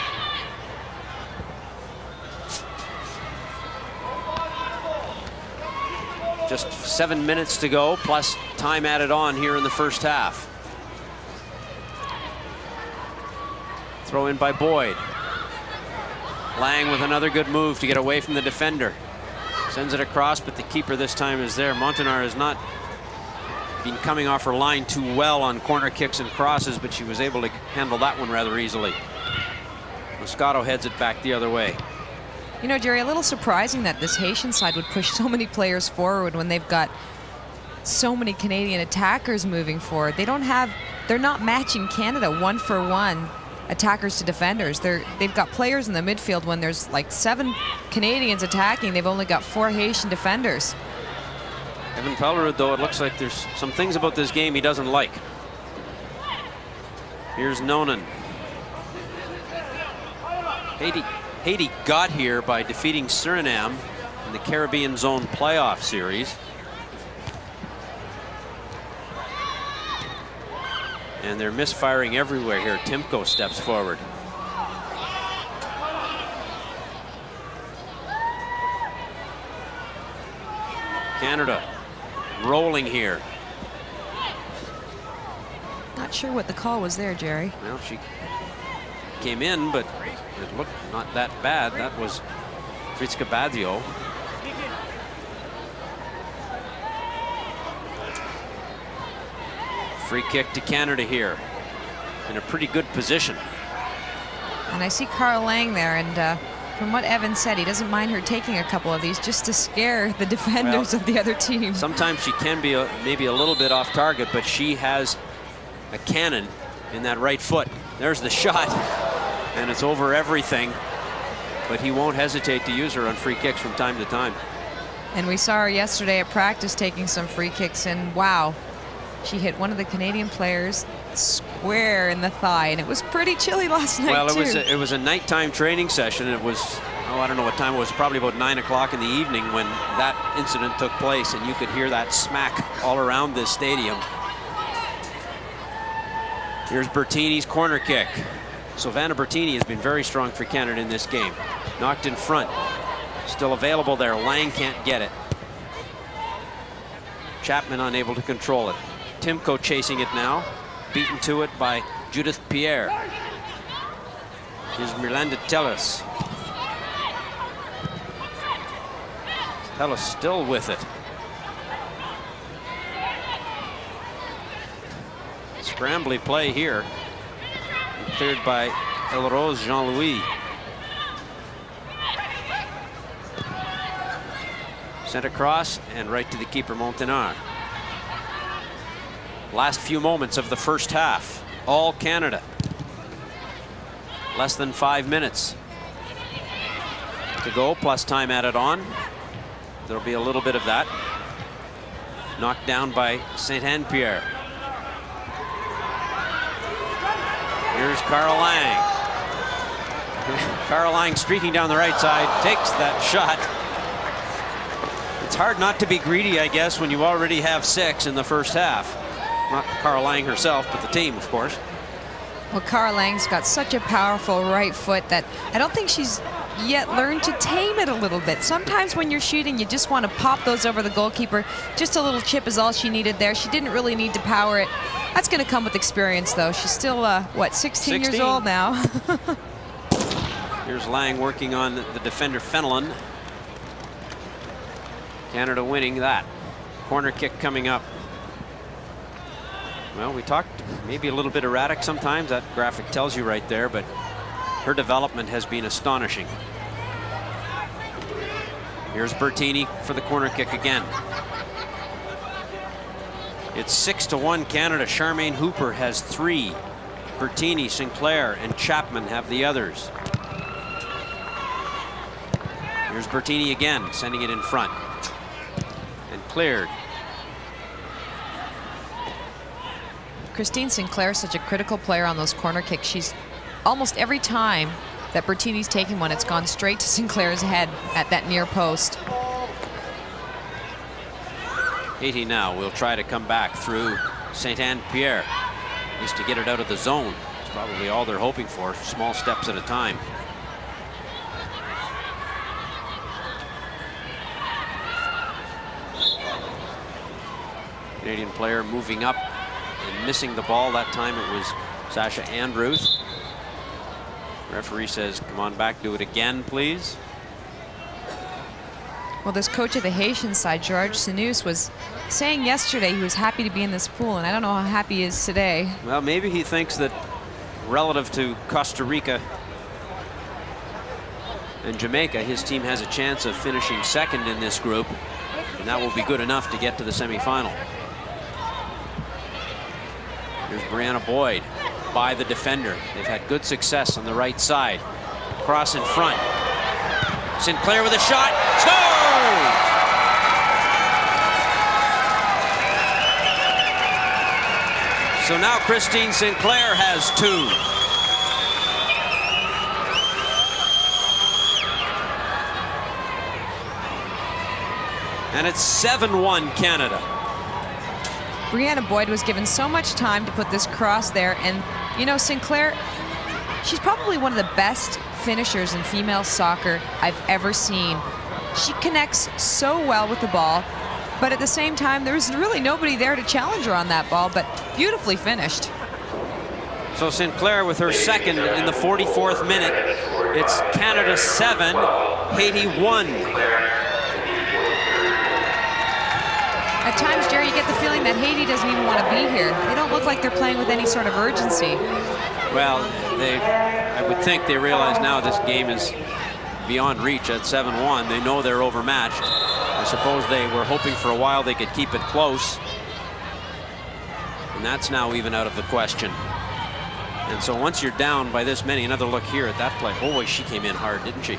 Just 7 minutes to go, plus time added on here in the first half. Throw in by Boyd. Lang with another good move to get away from the defender. Sends it across, but the keeper this time is there. Montenard has not been coming off her line too well on corner kicks and crosses, but she was able to handle that one rather easily. Moscato heads it back the other way. You know, Jerry, a little surprising that this Haitian side would push so many players forward when they've got so many Canadian attackers moving forward. They're not matching Canada 1-for-1 attackers to defenders. They've got players in the midfield. When there's like 7 Canadians attacking, they've only got 4 Haitian defenders. Evan Pellerud, though, it looks like there's some things about this game he doesn't like. Here's Nonan. Haiti got here by defeating Suriname in the Caribbean Zone playoff series. And they're misfiring everywhere here. Timko steps forward. Canada rolling here. Not sure what the call was there, Jerry. Well, she came in, but it looked not that bad. That was Fritzke Badio. Free kick to Canada here. In a pretty good position. And I see Carl Lang there, and from what Evan said, he doesn't mind her taking a couple of these just to scare the defenders of the other team. Sometimes she can be maybe a little bit off target, but she has a cannon in that right foot. There's the shot, and it's over everything. But he won't hesitate to use her on free kicks from time to time. And we saw her yesterday at practice taking some free kicks, and wow, she hit one of the Canadian players square in the thigh, and it was pretty chilly last night. Well, too. it was a nighttime training session. It was, oh, I don't know what time it was, probably about 9 o'clock in the evening when that incident took place, and you could hear that smack all around this stadium. Here's Bertini's corner kick. Silvana Bertini has been very strong for Canada in this game. Knocked in front. Still available there. Lang can't get it. Chapman unable to control it. Timko chasing it now. Beaten to it by Judith Pierre. Here's Mirlanda Tellis. Tellis still with it. Scrambly play here. Cleared by Elrose Jean-Louis. Sent across and right to the keeper, Montenard. Last few moments of the first half. All Canada. Less than 5 minutes to go, plus time added on. There'll be a little bit of that. Knocked down by Saint-Anne-Pierre. Here's Carl Lang. Carl Lang streaking down the right side, takes that shot. It's hard not to be greedy, I guess, when you already have 6 in the first half. Not Carl Lang herself, but the team, of course. Well, Carl Lang's got such a powerful right foot that I don't think she's yet learned to tame it a little bit. Sometimes when you're shooting, you just want to pop those over the goalkeeper. Just a little chip is all she needed there. She didn't really need to power it. That's going to come with experience, though. She's still, what, 16 years old now? Here's Lang working on the defender, Fenelon. Canada winning that. Corner kick coming up. Well, we talked maybe a little bit erratic sometimes. That graphic tells you right there, but her development has been astonishing. Here's Bertini for the corner kick again. It's 6-1 Canada. Charmaine Hooper has 3. Bertini, Sinclair, and Chapman have the others. Here's Bertini again, sending it in front. And cleared. Christine Sinclair is such a critical player on those corner kicks. She's almost every time that Bertini's taken one, it's gone straight to Sinclair's head at that near post. Haiti now will try to come back through Saint-Anne-Pierre. Just to get it out of the zone. It's probably all they're hoping for, small steps at a time. Canadian player moving up and missing the ball. That time it was Sasha Andrews. Referee says, come on back, do it again, please. Well, this coach of the Haitian side, George Sinus, was saying yesterday he was happy to be in this pool, and I don't know how happy he is today. Well, maybe he thinks that relative to Costa Rica and Jamaica, his team has a chance of finishing second in this group, and that will be good enough to get to the semifinal. Here's Brianna Boyd by the defender. They've had good success on the right side. Cross in front. Sinclair with a shot. Scores! So now Christine Sinclair has 2. And it's 7-1 Canada. Brianna Boyd was given so much time to put this cross there, and you know, Sinclair, she's probably one of the best finishers in female soccer I've ever seen. She connects so well with the ball, but at the same time, there was really nobody there to challenge her on that ball, but beautifully finished. So Sinclair with her second in the 44th minute. It's Canada 7, Haiti 1. At times, Jerry, you get the feeling that Haiti doesn't even want to be here. They don't look like they're playing with any sort of urgency. Well, I would think they realize now this game is beyond reach at 7-1. They know they're overmatched. I suppose they were hoping for a while they could keep it close. And that's now even out of the question. And so once you're down by this many, another look here at that play. Oh boy, she came in hard, didn't she?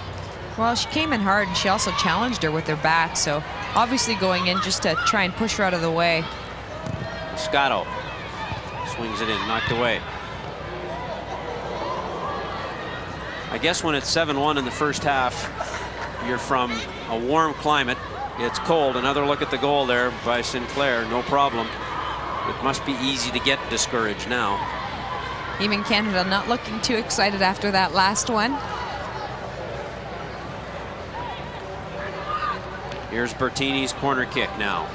Well, she came in hard, and she also challenged her with her back, so obviously going in just to try and push her out of the way. Moscato swings it in, knocked away. I guess when it's 7-1 in the first half, you're from a warm climate. It's cold. Another look at the goal there by Sinclair, no problem. It must be easy to get discouraged now. Even Canada not looking too excited after that last one. Here's Bertini's corner kick now.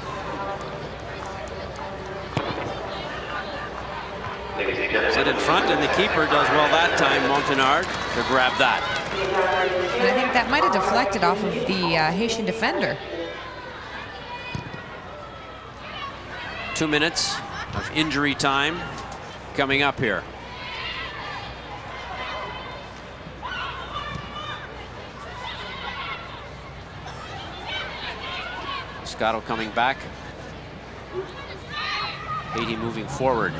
Set in front, and the keeper does well that time, Montenard, to grab that. And I think that might have deflected off of the Haitian defender. 2 minutes of injury time coming up here. Moscato coming back. Haiti moving forward.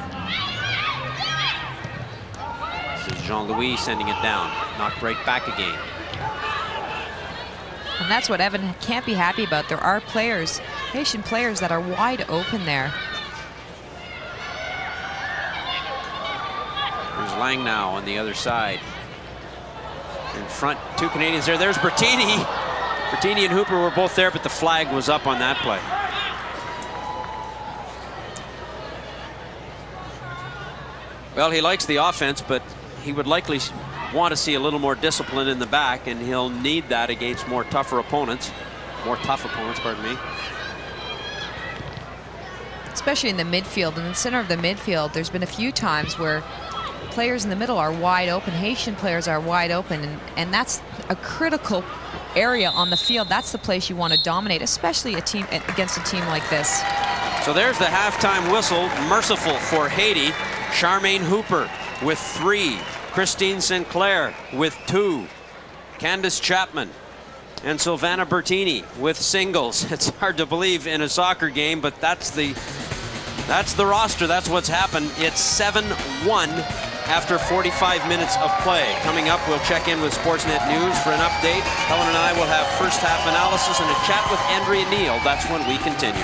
This is Jean-Louis sending it down. Knocked right back again. And that's what Evan can't be happy about. There are players, Haitian players, that are wide open there. There's Lang now on the other side. In front, 2 Canadians there. There's Bertini. Bertini and Hooper were both there, but the flag was up on that play. Well, he likes the offense, but he would likely want to see a little more discipline in the back, and he'll need that against more tough opponents, pardon me. Especially in the midfield, in the center of the midfield, there's been a few times where players in the middle are wide open. Haitian players are wide open, and that's a critical area on the field. That's the place you want to dominate, especially against a team like this. So there's the halftime whistle. Merciful for Haiti. Charmaine Hooper with 3. Christine Sinclair with 2. Candace Chapman and Silvana Bertini with singles. It's hard to believe in a soccer game, but that's the roster. That's what's happened. It's 7-1 after 45 minutes of play. Coming up, we'll check in with Sportsnet News for an update. Helen and I will have first half analysis and a chat with Andrea Neal. That's when we continue.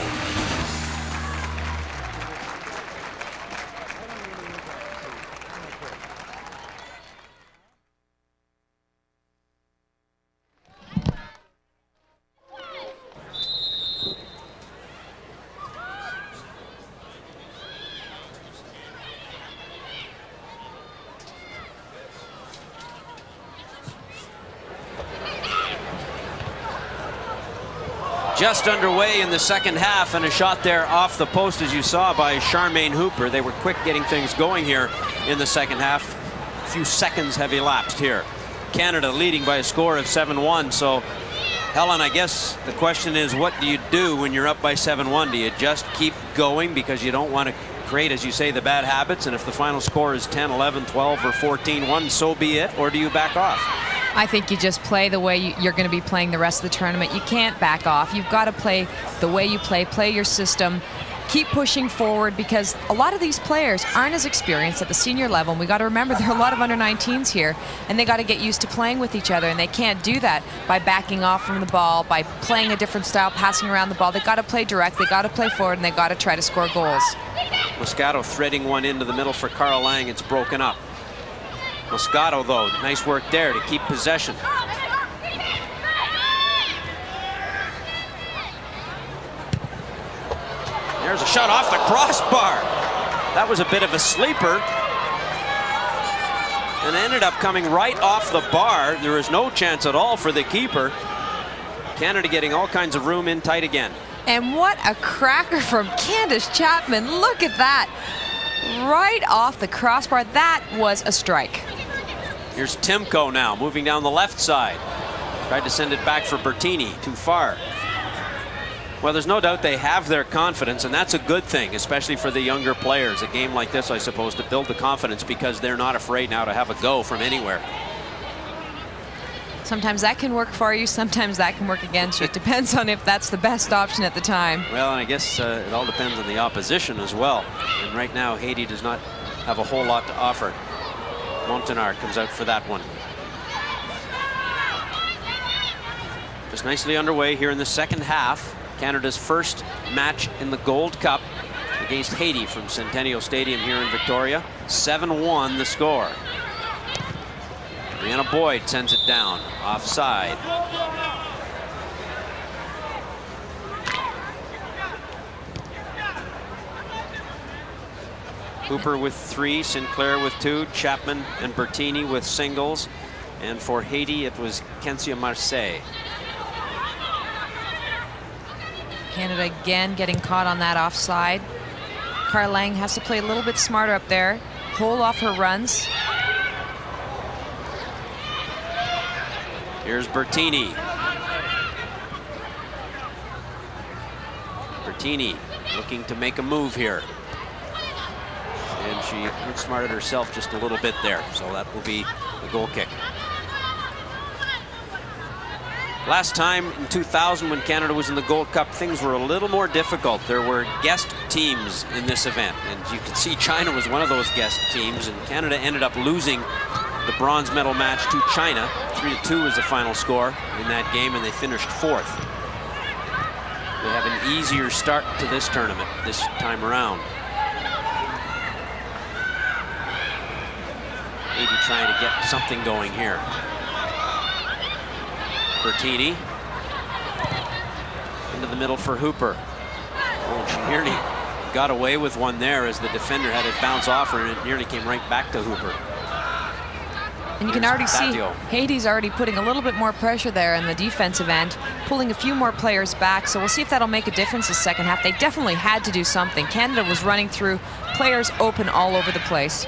Just underway in the second half, and a shot there off the post, as you saw, by Charmaine Hooper. They were quick getting things going here in the second half. A few seconds have elapsed here. Canada leading by a score of 7-1. So, Helen, I guess the question is, what do you do when you're up by 7-1? Do you just keep going because you don't want to create, as you say, the bad habits? And if the final score is 10, 11, 12, or 14-1, so be it? Or do you back off? I think you just play the way you're going to be playing the rest of the tournament. You can't back off. You've got to play the way you play your system, keep pushing forward, because a lot of these players aren't as experienced at the senior level. And we got to remember there are a lot of under-19s here, and they got to get used to playing with each other, and they can't do that by backing off from the ball, by playing a different style, passing around the ball. They got to play direct, they got to play forward, and they got to try to score goals. Moscato threading one into the middle for Carl Lang. It's broken up. Moscato, though, nice work there to keep possession. There's a shot off the crossbar. That was a bit of a sleeper. And ended up coming right off the bar. There was no chance at all for the keeper. Canada getting all kinds of room in tight again. And what a cracker from Candace Chapman. Look at that. Right off the crossbar. That was a strike. Here's Timko now, moving down the left side. Tried to send it back for Bertini, too far. Well, there's no doubt they have their confidence, and that's a good thing, especially for the younger players. A game like this, I suppose, to build the confidence because they're not afraid now to have a go from anywhere. Sometimes that can work for you, sometimes that can work against you. It depends on if that's the best option at the time. Well, and I guess it all depends on the opposition as well. And right now, Haiti does not have a whole lot to offer. Montagnard comes out for that one. Just nicely underway here in the second half. Canada's first match in the Gold Cup against Haiti from Centennial Stadium here in Victoria. 7-1 the score. Brianna Boyd sends it down, offside. Hooper with 3, Sinclair with 2, Chapman and Bertini with singles. And for Haiti, it was Kensia Marseille. Canada again getting caught on that offside. Carl Lang has to play a little bit smarter up there. Hold off her runs. Here's Bertini. Bertini looking to make a move here. And she outsmarted herself just a little bit there. So that will be the goal kick. Last time in 2000 when Canada was in the Gold Cup, things were a little more difficult. There were guest teams in this event, and you could see China was one of those guest teams, and Canada ended up losing the bronze medal match to China. 3-2 was the final score in that game, and they finished 4th. They have an easier start to this tournament this time around. Maybe trying to get something going here. Bertini into the middle for Hooper. Oh, she nearly got away with one there as the defender had it bounce off her, and it nearly came right back to Hooper. And you can already see Haiti's already putting a little bit more pressure there in the defensive end, pulling a few more players back. So we'll see if that'll make a difference this second half. They definitely had to do something. Canada was running through players open all over the place.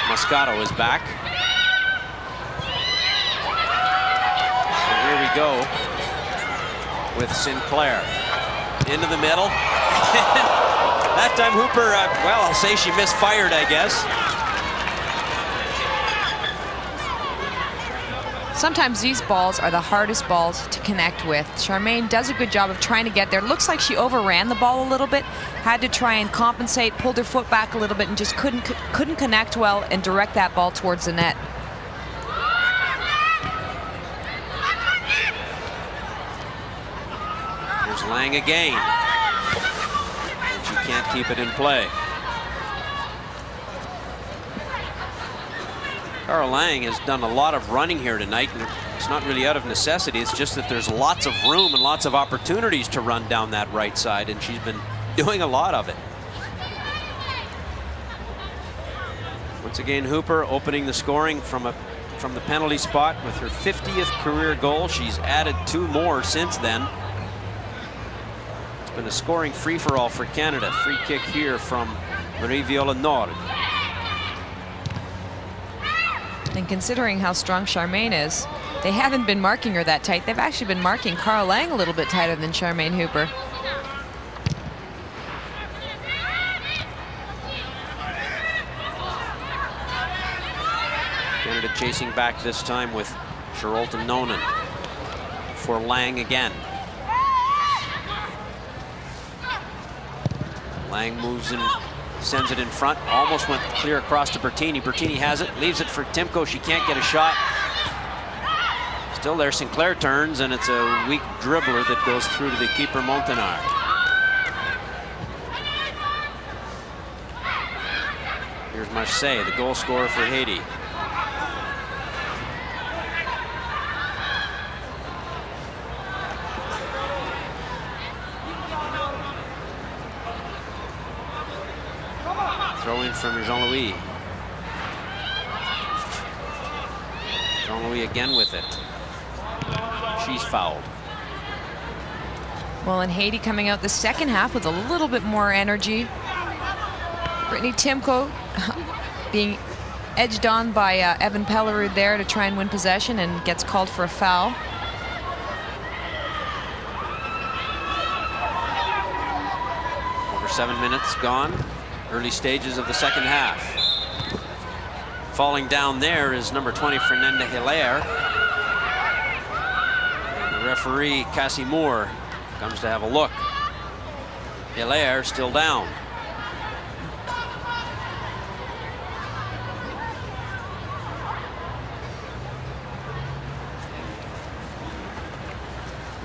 Moscato is back. And here we go with Sinclair into the middle. That time Hooper, well, I'll say she misfired, I guess. Sometimes these balls are the hardest balls to connect with. Charmaine does a good job of trying to get there. Looks like she overran the ball a little bit, had to try and compensate, pulled her foot back a little bit, and just couldn't connect well and direct that ball towards the net. Here's Lang again. And she can't keep it in play. Carl Lang has done a lot of running here tonight, and it's not really out of necessity. It's just that there's lots of room and lots of opportunities to run down that right side, and she's been doing a lot of it. Once again, Hooper opening the scoring from the penalty spot with her 50th career goal. She's added 2 more since then. It's been a scoring free-for-all for Canada. Free kick here from Marie-Viola Nord. And considering how strong Charmaine is, they haven't been marking her that tight. They've actually been marking Carl Lang a little bit tighter than Charmaine Hooper. Canada chasing back this time with Charolta Nonen for Lang again. Lang moves in, sends it in front, almost went clear across to Bertini. Bertini has it, leaves it for Timko. She can't get a shot. Still there, Sinclair turns, and it's a weak dribbler that goes through to the keeper, Montagnard. Marseille, the goal scorer for Haiti. Throw in from Jean-Louis. Jean-Louis again with it. She's fouled. Well, and Haiti coming out the second half with a little bit more energy. Brittany Timko being edged on by Evan Pellerud there to try and win possession, and gets called for a foul. Over 7 minutes gone. Early stages of the second half. Falling down there is number 20, Fernanda Hilaire. And the referee, Cassie Moore, comes to have a look. Hilaire still down.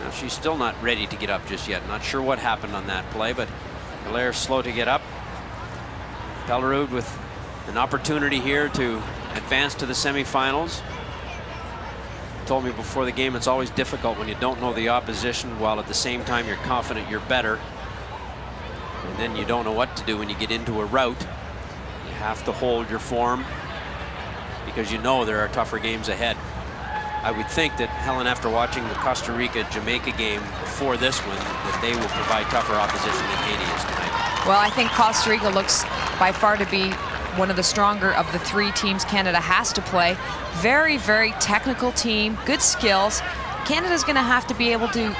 Now she's still not ready to get up just yet. Not sure what happened on that play, but Hilaire slow to get up. Pellerud with an opportunity here to advance to the semifinals. Told me before the game it's always difficult when you don't know the opposition while at the same time you're confident you're better. And then you don't know what to do when you get into a rout. You have to hold your form because you know there are tougher games ahead. I would think that, Helen, after watching the Costa Rica-Jamaica game before this one, that they will provide tougher opposition than Haiti is tonight. Well, I think Costa Rica looks by far to be one of the stronger of the three teams Canada has to play. Very, very technical team, good skills. Canada's going to have to be able to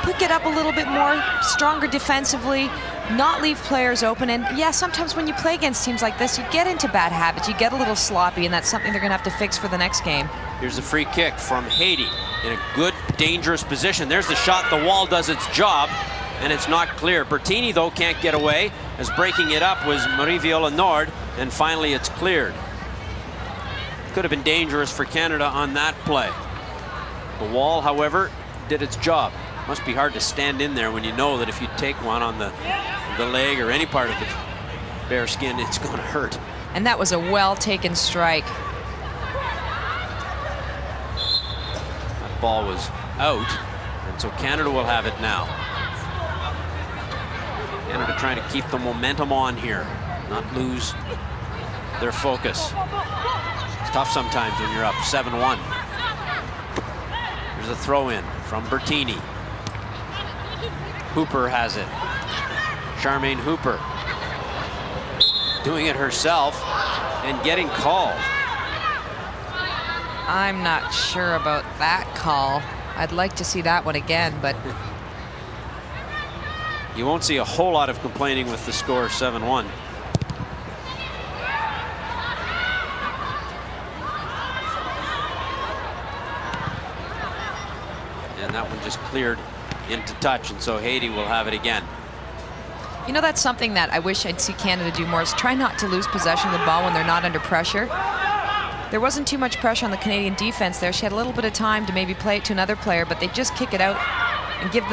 pick it up a little bit more, stronger defensively, not leave players open. And yeah, sometimes when you play against teams like this, you get into bad habits, you get a little sloppy, and that's something they're going to have to fix for the next game. Here's a free kick from Haiti in a good, dangerous position. There's the shot. The wall does its job, and it's not clear. Bertini, though, can't get away, as breaking it up was Marie-Viola Nord, and finally it's cleared. Could have been dangerous for Canada on that play. The wall, however, did its job. Must be hard to stand in there when you know that if you take one on the leg or any part of the bare skin, it's going to hurt. And that was a well-taken strike. That ball was out, and so Canada will have it now. Canada trying to keep the momentum on here, not lose their focus. It's tough sometimes when you're up 7-1. There's a throw in from Bertini. Hooper has it. Charmaine Hooper doing it herself and getting called. I'm not sure about that call. I'd like to see that one again, but you won't see a whole lot of complaining with the score 7-1. And that one just cleared into touch, and so Haiti will have it again. you know, that's something that I wish I'd see Canada do more, is try not to lose possession of the ball when they're not under pressure. There wasn't too much pressure on the Canadian defense there. She had a little bit of time to maybe play it to another player, but they just kick it out and give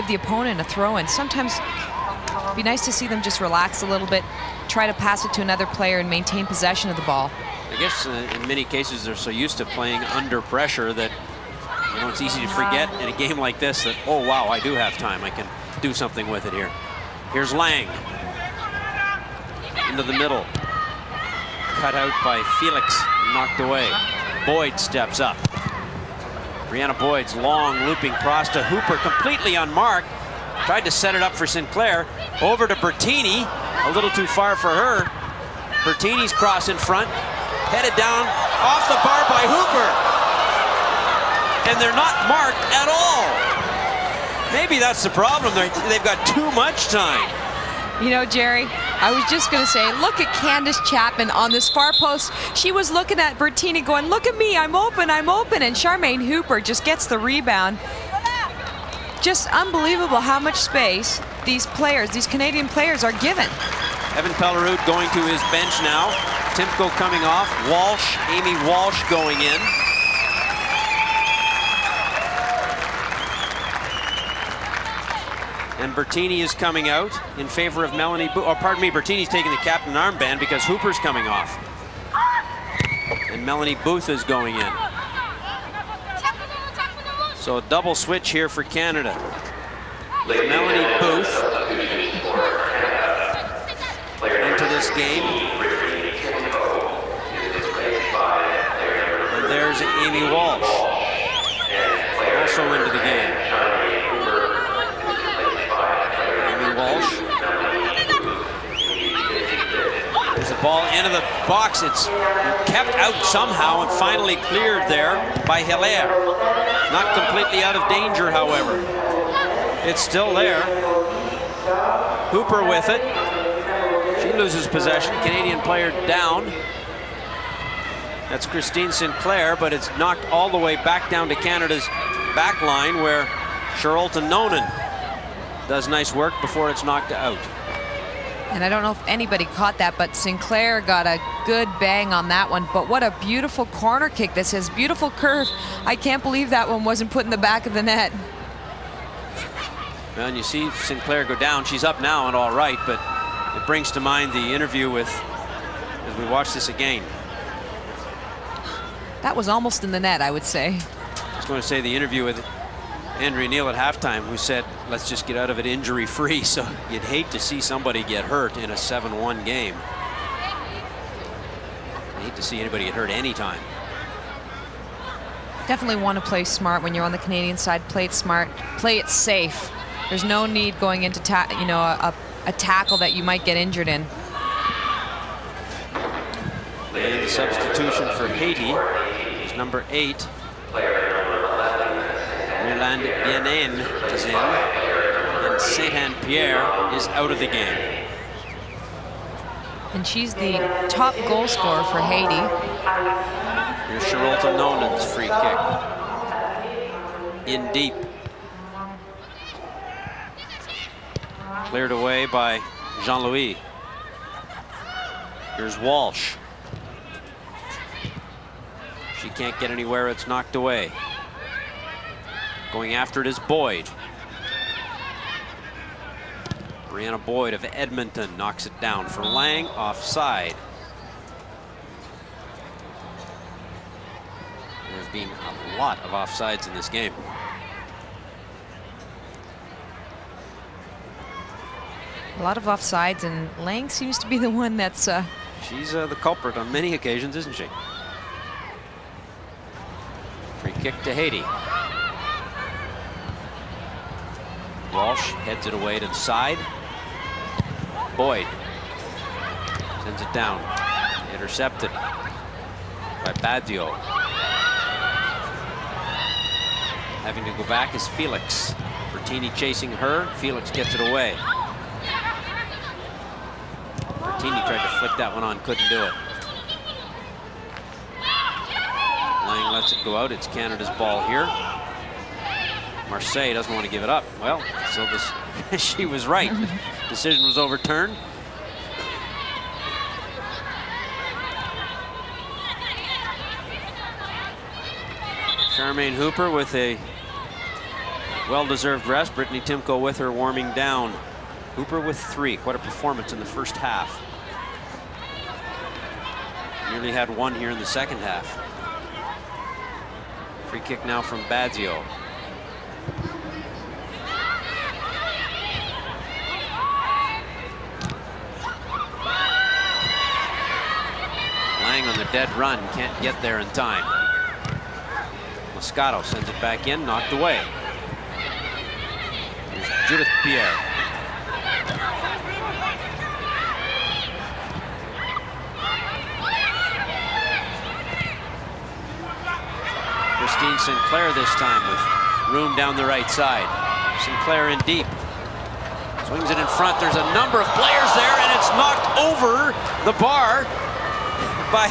the opponent a throw in. Sometimes it'd be nice to see them just relax a little bit, try to pass it to another player and maintain possession of the ball. I guess in many cases they're so used to playing under pressure that, you know, it's easy to forget in a game like this that, oh wow, I do have time, I can do something with it here. Here's Lang into the middle, cut out by Felix, knocked away. Boyd steps up. Brianna Boyd's long looping cross to Hooper, completely unmarked. Tried to set it up for Sinclair. Over to Bertini, a little too far for her. Bertini's cross in front, headed down off the bar by Hooper. And they're not marked at all. Maybe that's the problem. They've got too much time. You know, Jerry, I was just going to say, look at Candace Chapman on this far post. She was looking at Bertini going, look at me, I'm open, I'm open. And Charmaine Hooper just gets the rebound. Just unbelievable how much space these players, these Canadian players, are given. Evan Pellerud going to his bench now. Timko coming off. Walsh, Amy Walsh going in. And Bertini is coming out in favor of Melanie Booth. Oh, pardon me, Bertini's taking the captain armband because Hooper's coming off. And Melanie Booth is going in. So a double switch here for Canada. Melanie Booth into this game. And there's Amy Walsh also into the game. Amy Walsh. There's the ball into the box. It's kept out somehow and finally cleared there by Hilaire. Not completely out of danger, however. It's still there. Hooper with it. She loses possession. Canadian player down. That's Christine Sinclair, but it's knocked all the way back down to Canada's back line where Charlotte Nonen does nice work before it's knocked out. And I don't know if anybody caught that, but Sinclair got a good bang on that one. But what a beautiful corner kick this is. Beautiful curve. I can't believe that one wasn't put in the back of the net. Well, and you see Sinclair go down. She's up now and all right, but it brings to mind the interview with, as we watch this again. That was almost in the net, I would say. I was going to say the interview with Andrea Neal at halftime, who said, let's just get out of it injury-free. So you'd hate to see somebody get hurt in a 7-1 game. I hate to see anybody get hurt anytime. Definitely want to play smart when you're on the Canadian side. Play it smart, play it safe. There's no need going into a tackle that you might get injured in. And the substitution for Haiti is number 8. Mirland Bienen is in, and Saint-Anne-Pierre is out of the game. And she's the top goal scorer for Haiti. Here's Charlotte Nonen's free kick. In deep. Cleared away by Jean-Louis. Here's Walsh. She can't get anywhere, it's knocked away. Going after it is Boyd. Brianna Boyd of Edmonton knocks it down for Lang, offside. There have been a lot of offsides in this game. A lot of offsides, and Lang seems to be the one that's... She's the culprit on many occasions, isn't she? Free kick to Haiti. Walsh heads it away to the side. Boyd sends it down. Intercepted by Badio. Having to go back is Felix. Bertini chasing her. Felix gets it away. Bertini tried to flick that one on, couldn't do it. Lang lets it go out. It's Canada's ball here. Marseille doesn't want to give it up. Well, so she was right. Decision was overturned. Charmaine Hooper with a well-deserved rest. Brittany Timko with her warming down. Hooper with 3. Quite a performance in the first half. Nearly had 1 here in the second half. Free kick now from Badio. Lang on the dead run, can't get there in time. Moscato sends it back in, knocked away. Here's Judith Pierre. Christine Sinclair this time with room down the right side. Sinclair in deep. Swings it in front. There's a number of players there, and it's knocked over the bar by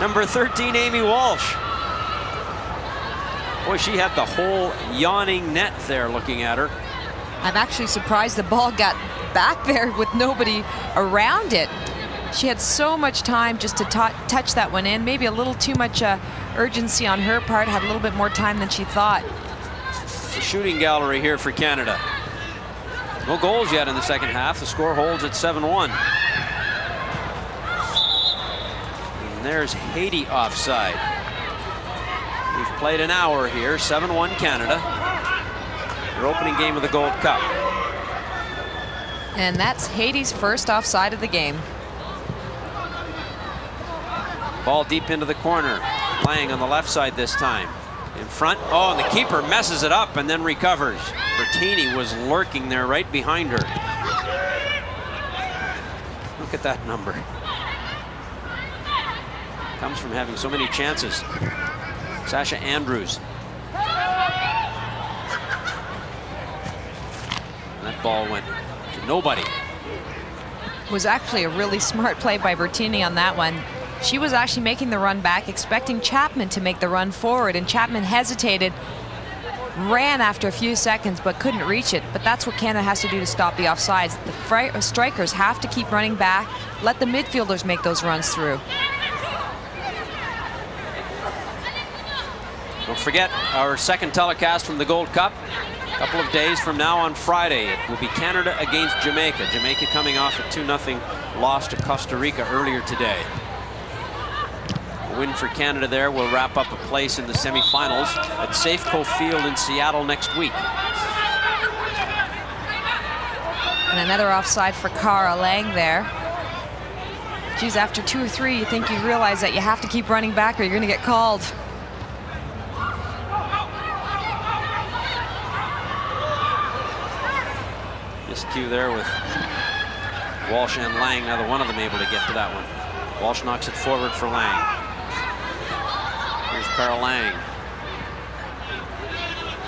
number 13, Amy Walsh. Boy, she had the whole yawning net there looking at her. I'm actually surprised the ball got back there with nobody around it. She had so much time just to touch that one in. Maybe a little too much urgency on her part. Had a little bit more time than she thought. The shooting gallery here for Canada. No goals yet in the second half. The score holds at 7-1. And there's Haiti offside. We've played an hour here. 7-1 Canada. Their opening game of the Gold Cup. And that's Haiti's first offside of the game. Ball deep into the corner. Lang on the left side this time. In front. Oh, and the keeper messes it up and then recovers. Bertini was lurking there right behind her. Look at that number. Comes from having so many chances. Sasha Andrews. And that ball went to nobody. It was actually a really smart play by Bertini on that one. She was actually making the run back, expecting Chapman to make the run forward, and Chapman hesitated, ran after a few seconds, but couldn't reach it. But that's what Canada has to do to stop the offsides. The strikers have to keep running back, let the midfielders make those runs through. Don't forget our second telecast from the Gold Cup. A couple of days from now on Friday, it will be Canada against Jamaica. Jamaica coming off a 2-0 loss to Costa Rica earlier today. A win for Canada there will wrap up a place in the semifinals at Safeco Field in Seattle next week. And another offside for Cara Lang there. Geez, after 2 or 3, you think you realize that you have to keep running back or you're going to get called. Miscue there with Walsh and Lang. Neither one of them able to get to that one. Walsh knocks it forward for Lang. Here's Carl Lang.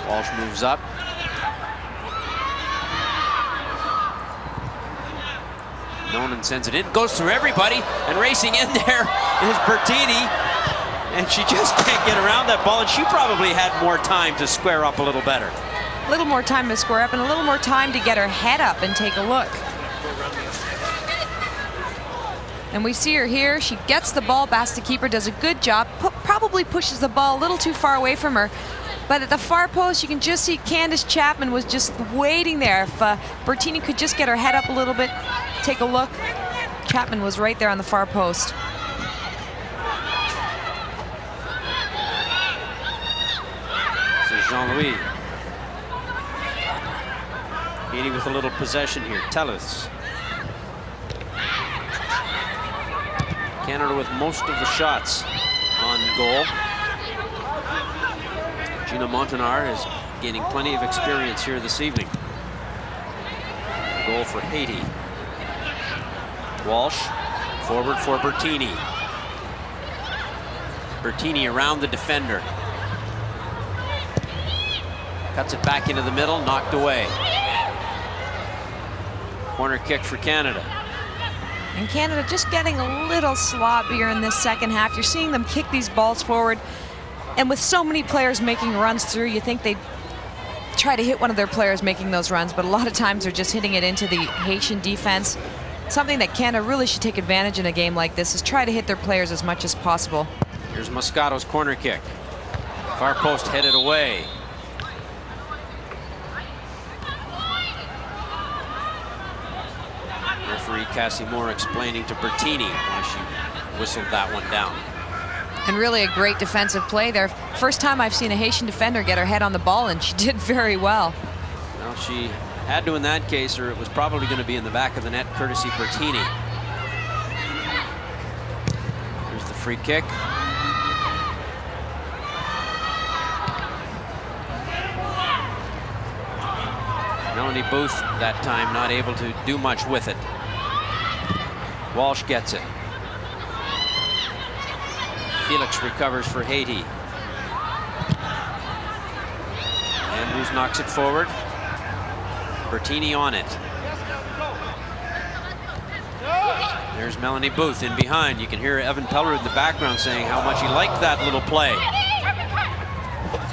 Walsh moves up. Nolan sends it in, goes through everybody, and racing in there is Bertini. And she just can't get around that ball, and she probably had more time to square up a little better. A little more time to square up and a little more time to get her head up and take a look. And we see her here. She gets the ball back. The keeper does a good job. Probably pushes the ball a little too far away from her. But at the far post, you can just see Candace Chapman was just waiting there. If Bertini could just get her head up a little bit, take a look. Chapman was right there on the far post. This is Jean-Louis. Haiti with a little possession here. Tellus. Canada with most of the shots on goal. Gina Montagnard is gaining plenty of experience here this evening. Goal for Haiti. Walsh forward for Bertini. Bertini around the defender. Cuts it back into the middle, knocked away. Corner kick for Canada. And Canada just getting a little sloppier in this second half. You're seeing them kick these balls forward. And with so many players making runs through, you think they'd try to hit one of their players making those runs. But a lot of times they're just hitting it into the Haitian defense. Something that Canada really should take advantage in a game like this is try to hit their players as much as possible. Here's Moscato's corner kick. Far post headed away. Referee Cassie Moore explaining to Bertini why she whistled that one down. And really a great defensive play there. First time I've seen a Haitian defender get her head on the ball, and she did very well. Well, she had to in that case, or it was probably going to be in the back of the net, courtesy Bertini. Here's the free kick. Melanie Booth that time not able to do much with it. Walsh gets it. Felix recovers for Haiti. Andrews knocks it forward. Bertini on it. There's Melanie Booth in behind. You can hear Evan Pellerin in the background saying how much he liked that little play.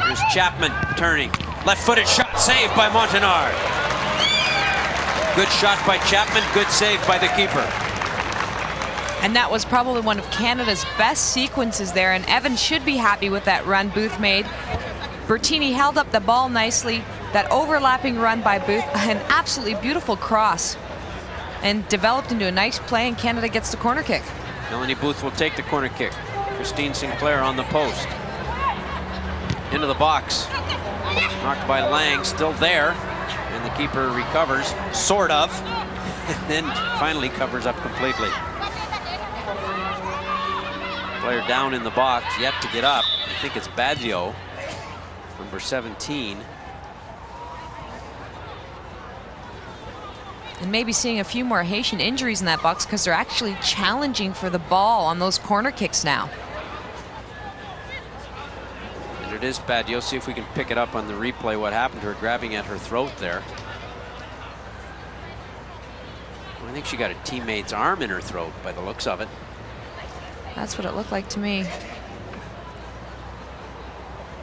Here's Chapman turning. Left-footed shot saved by Montagnard. Good shot by Chapman, good save by the keeper. And that was probably one of Canada's best sequences there, and Evan should be happy with that run Booth made. Bertini held up the ball nicely, That overlapping run by Booth, an absolutely beautiful cross, and developed into a nice play, and Canada gets the corner kick. Melanie Booth will take the corner kick. Christine Sinclair on the post. Into the box. Knocked by Lang, still there. And the keeper recovers, sort of. And then finally covers up completely. Player down in the box, yet to get up. I think it's Baggio, number 17. And maybe seeing a few more Haitian injuries in that box because they're actually challenging for the ball on those corner kicks now. And it is Baggio. See if we can pick it up on the replay, what happened to her, grabbing at her throat there. I think she got a teammate's arm in her throat by the looks of it. That's what it looked like to me.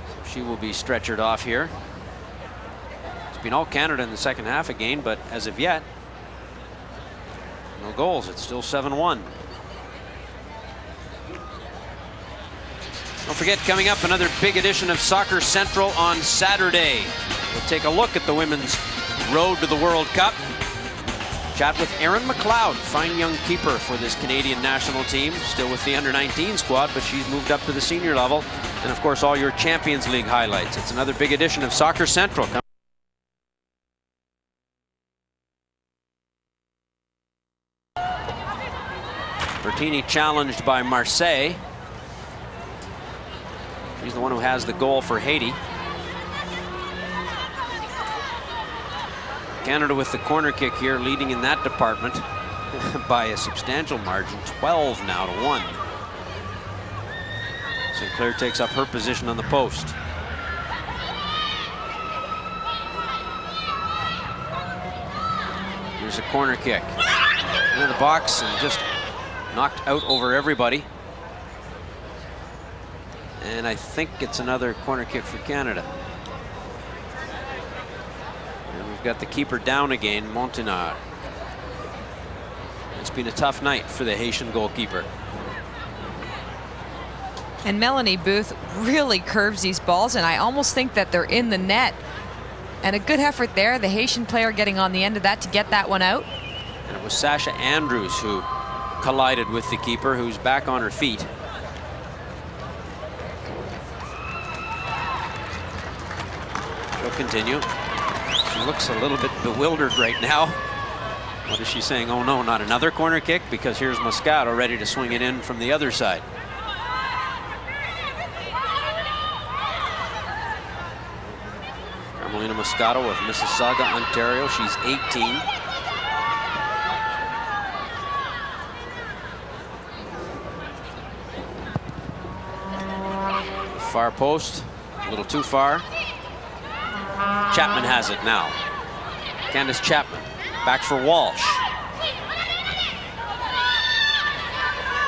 So she will be stretchered off here. It's been all Canada in the second half again, but as of yet, no goals. It's still 7-1. Don't forget, coming up, another big edition of Soccer Central on Saturday. We'll take a look at the women's road to the World Cup. Chat with Erin McLeod, fine young keeper for this Canadian national team. Still with the under-19 squad, but she's moved up to the senior level. And of course, all your Champions League highlights. It's another big edition of Soccer Central. Bertini challenged by Marseille. She's the one who has the goal for Haiti. Canada with the corner kick here, leading in that department by a substantial margin, 12 now to 1. Sinclair takes up her position on the post. Here's a corner kick. Into the box and just knocked out over everybody. And I think it's another corner kick for Canada. And we've got the keeper down again, Montenard. It's been a tough night for the Haitian goalkeeper. And Melanie Booth really curves these balls, and I almost think that they're in the net. And a good effort there, the Haitian player getting on the end of that to get that one out. And it was Sasha Andrews who collided with the keeper, who's back on her feet. She'll continue. She looks a little bit bewildered right now. What is she saying? Oh no, not another corner kick, because here's Moscato ready to swing it in from the other side. Carmelina Moscato of Mississauga, Ontario. She's 18. Far post, a little too far. Chapman has it now. Candace Chapman, back for Walsh.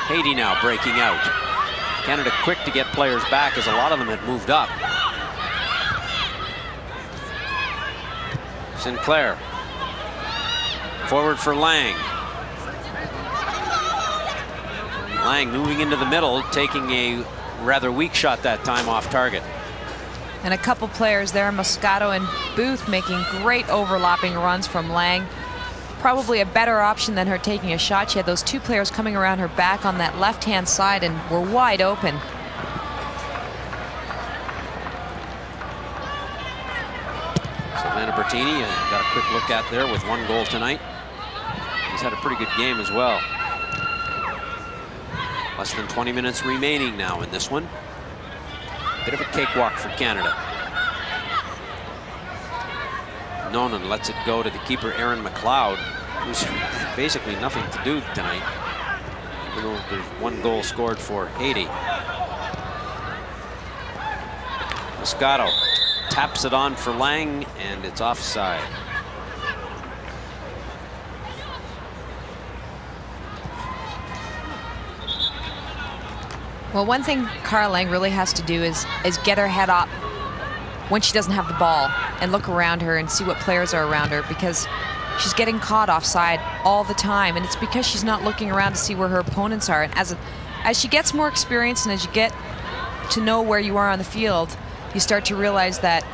Haiti now breaking out. Canada quick to get players back, as a lot of them had moved up. Sinclair. Forward for Lang. Lang moving into the middle, taking a rather weak shot that time off target. And a couple players there, Moscato and Booth, making great overlapping runs from Lang. Probably a better option than her taking a shot. She had those two players coming around her back on that left-hand side and were wide open. Savannah Bertini got a quick look at there with 1 goal tonight. He's had a pretty good game as well. Less than 20 minutes remaining now in this one. Bit of a cakewalk for Canada. Nonan lets it go to the keeper, Erin McLeod, who's basically nothing to do tonight, even though there's 1 goal scored for Haiti. Moscato taps it on for Lang, and it's offside. Well, one thing Cara Lang really has to do is get her head up when she doesn't have the ball and look around her and see what players are around her, because she's getting caught offside all the time, and it's because she's not looking around to see where her opponents are. And as she gets more experience and as you get to know where you are on the field, you start to realize that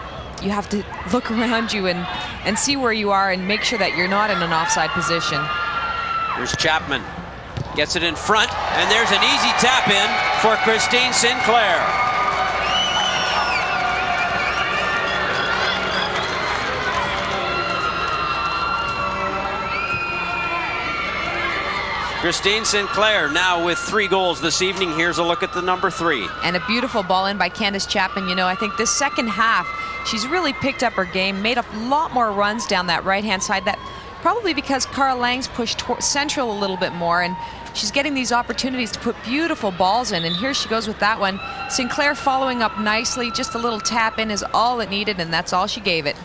you have to look around you and see where you are and make sure that you're not in an offside position. Here's Chapman. Gets it in front, and there's an easy tap in for Christine Sinclair. Christine Sinclair now with 3 goals this evening. Here's a look at the number 3. And a beautiful ball in by Candace Chapman. You know, I think this second half, she's really picked up her game, made a lot more runs down that right-hand side. That probably because Cara Lang's pushed central a little bit more, and she's getting these opportunities to put beautiful balls in, and here she goes with that one. Sinclair following up nicely. Just a little tap in is all it needed, and that's all she gave it.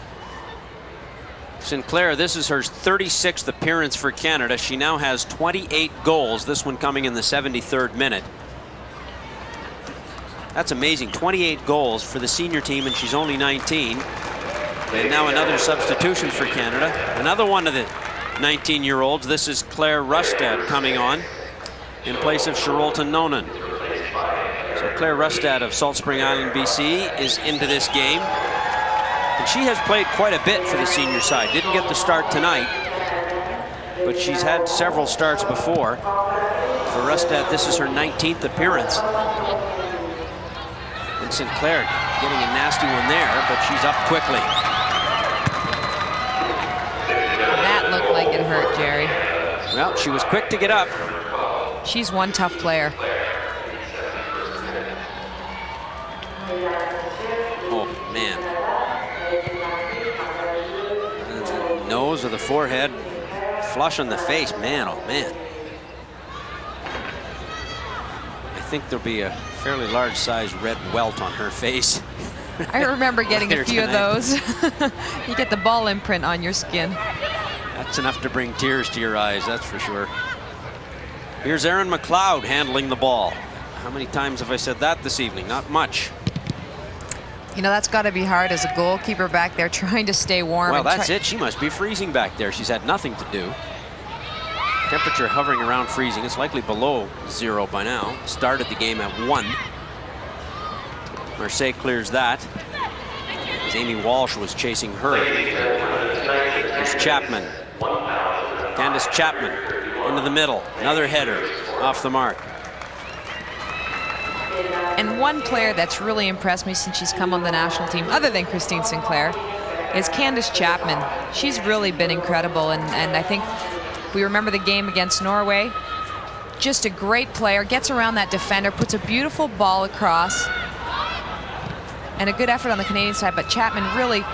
Sinclair, this is her 36th appearance for Canada. She now has 28 goals, this one coming in the 73rd minute. That's amazing, 28 goals for the senior team, and she's only 19. And now another substitution for Canada. Another one of the 19-year-olds. This is Claire Rustad coming on in place of Charolta Nonan. So Claire Rustad of Salt Spring Island, BC is into this game. And she has played quite a bit for the senior side. Didn't get the start tonight, but she's had several starts before. For Rustad, this is her 19th appearance. And Sinclair getting a nasty one there, but she's up quickly. That looked like it hurt, Jerry. Well, she was quick to get up. She's one tough player. Oh, man. The nose or the forehead, flush on the face. Man, oh, man. I think there'll be a fairly large-sized red welt on her face. I remember getting a few tonight. of those. You get the ball imprint on your skin. That's enough to bring tears to your eyes, that's for sure. Here's Erin McLeod handling the ball. How many times have I said that this evening? Not much. You know, that's got to be hard as a goalkeeper back there trying to stay warm. Well, that's it. She must be freezing back there. She's had nothing to do. Temperature hovering around freezing. It's likely below 0 by now. Started the game at 1. Marseille clears that, as Amy Walsh was chasing her. There's Chapman. Candace Chapman into the middle. Another header off the mark. And one player that's really impressed me since she's come on the national team, other than Christine Sinclair, is Candace Chapman. She's really been incredible, and I think we remember the game against Norway. Just a great player, gets around that defender, puts a beautiful ball across, and a good effort on the Canadian side. But Chapman really,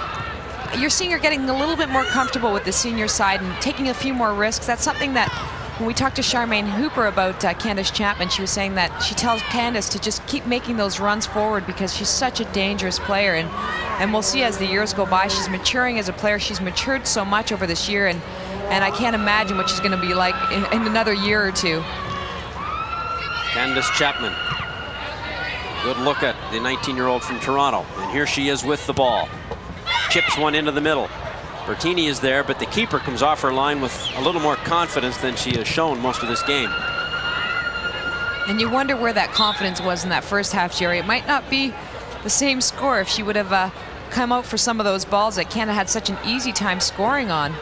you're seeing her getting a little bit more comfortable with the senior side and taking a few more risks. That's something that when we talked to Charmaine Hooper about Candace Chapman, she was saying that she tells Candace to just keep making those runs forward because she's such a dangerous player. And we'll see as the years go by, she's maturing as a player. She's matured so much over this year, and I can't imagine what she's going to be like in another year or two. Candace Chapman. Good look at the 19-year-old from Toronto. And here she is with the ball. Chips one into the middle. Bertini is there, but the keeper comes off her line with a little more confidence than she has shown most of this game. And you wonder where that confidence was in that first half, Jerry. It might not be the same score if she would have come out for some of those balls that Canada had such an easy time scoring on.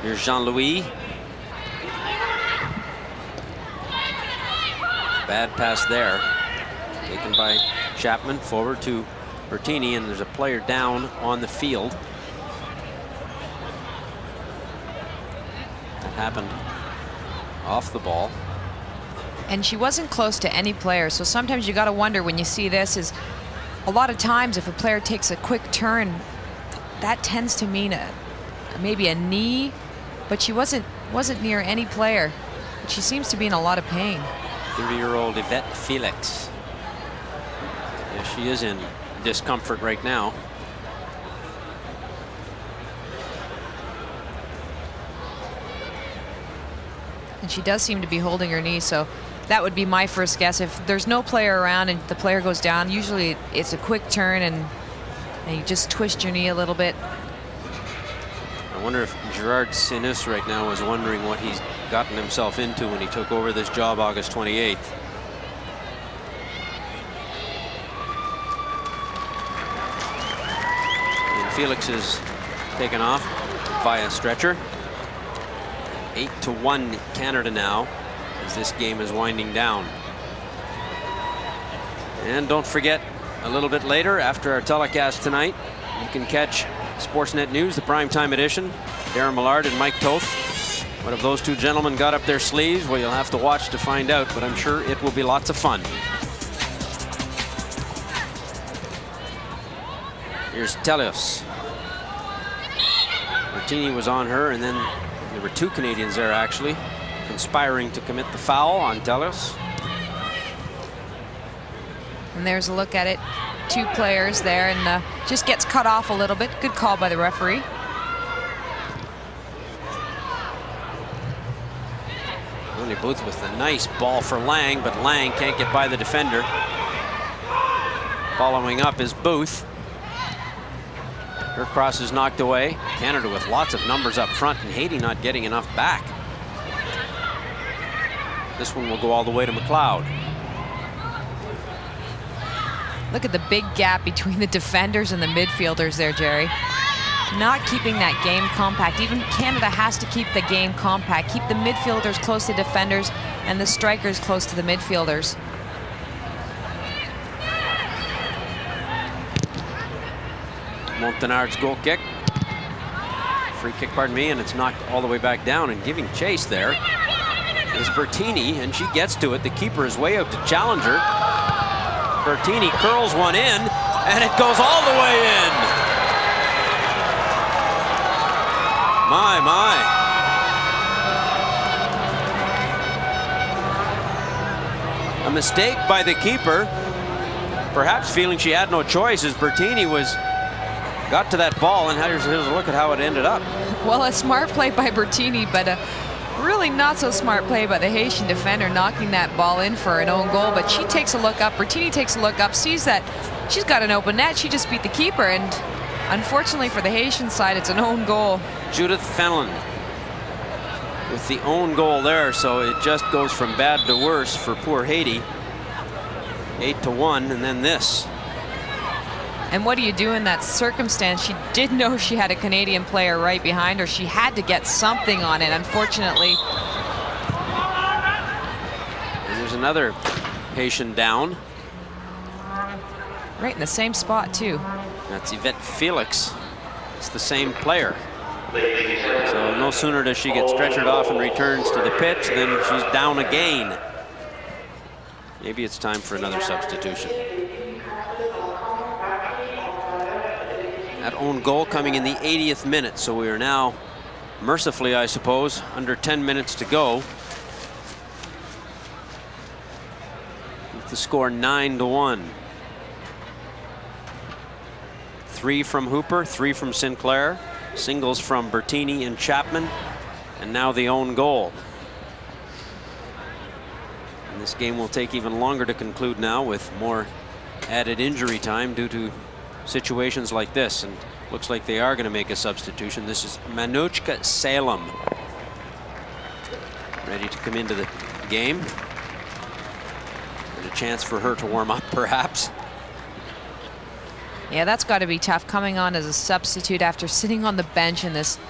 Here's Jean-Louis. Bad pass there. Taken by Chapman, forward to Bertini, and there's a player down on the field. That happened off the ball. And she wasn't close to any player, so sometimes you got to wonder when you see this is a lot of times if a player takes a quick turn, that tends to mean maybe a knee, but she wasn't near any player. She seems to be in a lot of pain. 30-year-old Yvette Felix. Yeah, she is in discomfort right now. And she does seem to be holding her knee, so that would be my first guess. If there's no player around and the player goes down, usually it's a quick turn and you just twist your knee a little bit. I wonder if Gerard Sinus right now is wondering what he's gotten himself into when he took over this job August 28th. Felix is taken off via stretcher. 8-1 Canada now as this game is winding down. And don't forget, a little bit later after our telecast tonight, you can catch Sportsnet News, the primetime edition. Darren Millard and Mike Toth. What have those two gentlemen got up their sleeves? Well, you'll have to watch to find out, but I'm sure it will be lots of fun. Here's Telios. Bertini was on her, and then there were two Canadians there actually conspiring to commit the foul on Telios. And there's a look at it. Two players there, and just gets cut off a little bit. Good call by the referee. Tony Booth with a nice ball for Lang, but Lang can't get by the defender. Following up is Booth. Her cross is knocked away. Canada with lots of numbers up front, and Haiti not getting enough back. This one will go all the way to McLeod. Look at the big gap between the defenders and the midfielders there, Jerry. Not keeping that game compact. Even Canada has to keep the game compact. Keep the midfielders close to defenders and the strikers close to the midfielders. Montanard's goal kick. Free kick, pardon me, and it's knocked all the way back down, and giving chase there is Bertini, and she gets to it. The keeper is way out to challenge her. Bertini curls one in, and it goes all the way in. My, my. A mistake by the keeper, perhaps feeling she had no choice as Bertini got to that ball, and here's a look at how it ended up. Well, a smart play by Bertini, but a really not so smart play by the Haitian defender, knocking that ball in for an own goal. But she takes a look up, Bertini takes a look up, sees that she's got an open net. She just beat the keeper, and unfortunately for the Haitian side, it's an own goal. Judith Fenelon with the own goal there, so it just goes from bad to worse for poor Haiti. 8-1, and then this. And what do you do in that circumstance? She did know she had a Canadian player right behind her. She had to get something on it, unfortunately. And there's another Haitian down. Right in the same spot, too. That's Yvette Felix. It's the same player. So no sooner does she get stretchered off and returns to the pitch than she's down again. Maybe it's time for another substitution. That own goal coming in the 80th minute, so we are now, mercifully I suppose, under 10 minutes to go. With the score 9-1. 3 from Hooper, 3 from Sinclair, singles from Bertini and Chapman, and now the own goal. And this game will take even longer to conclude now, with more added injury time due to situations like this, and looks like they are going to make a substitution. This is Manuchka Salem, ready to come into the game, and a chance for her to warm up perhaps. Yeah, that's got to be tough, coming on as a substitute after sitting on the bench in this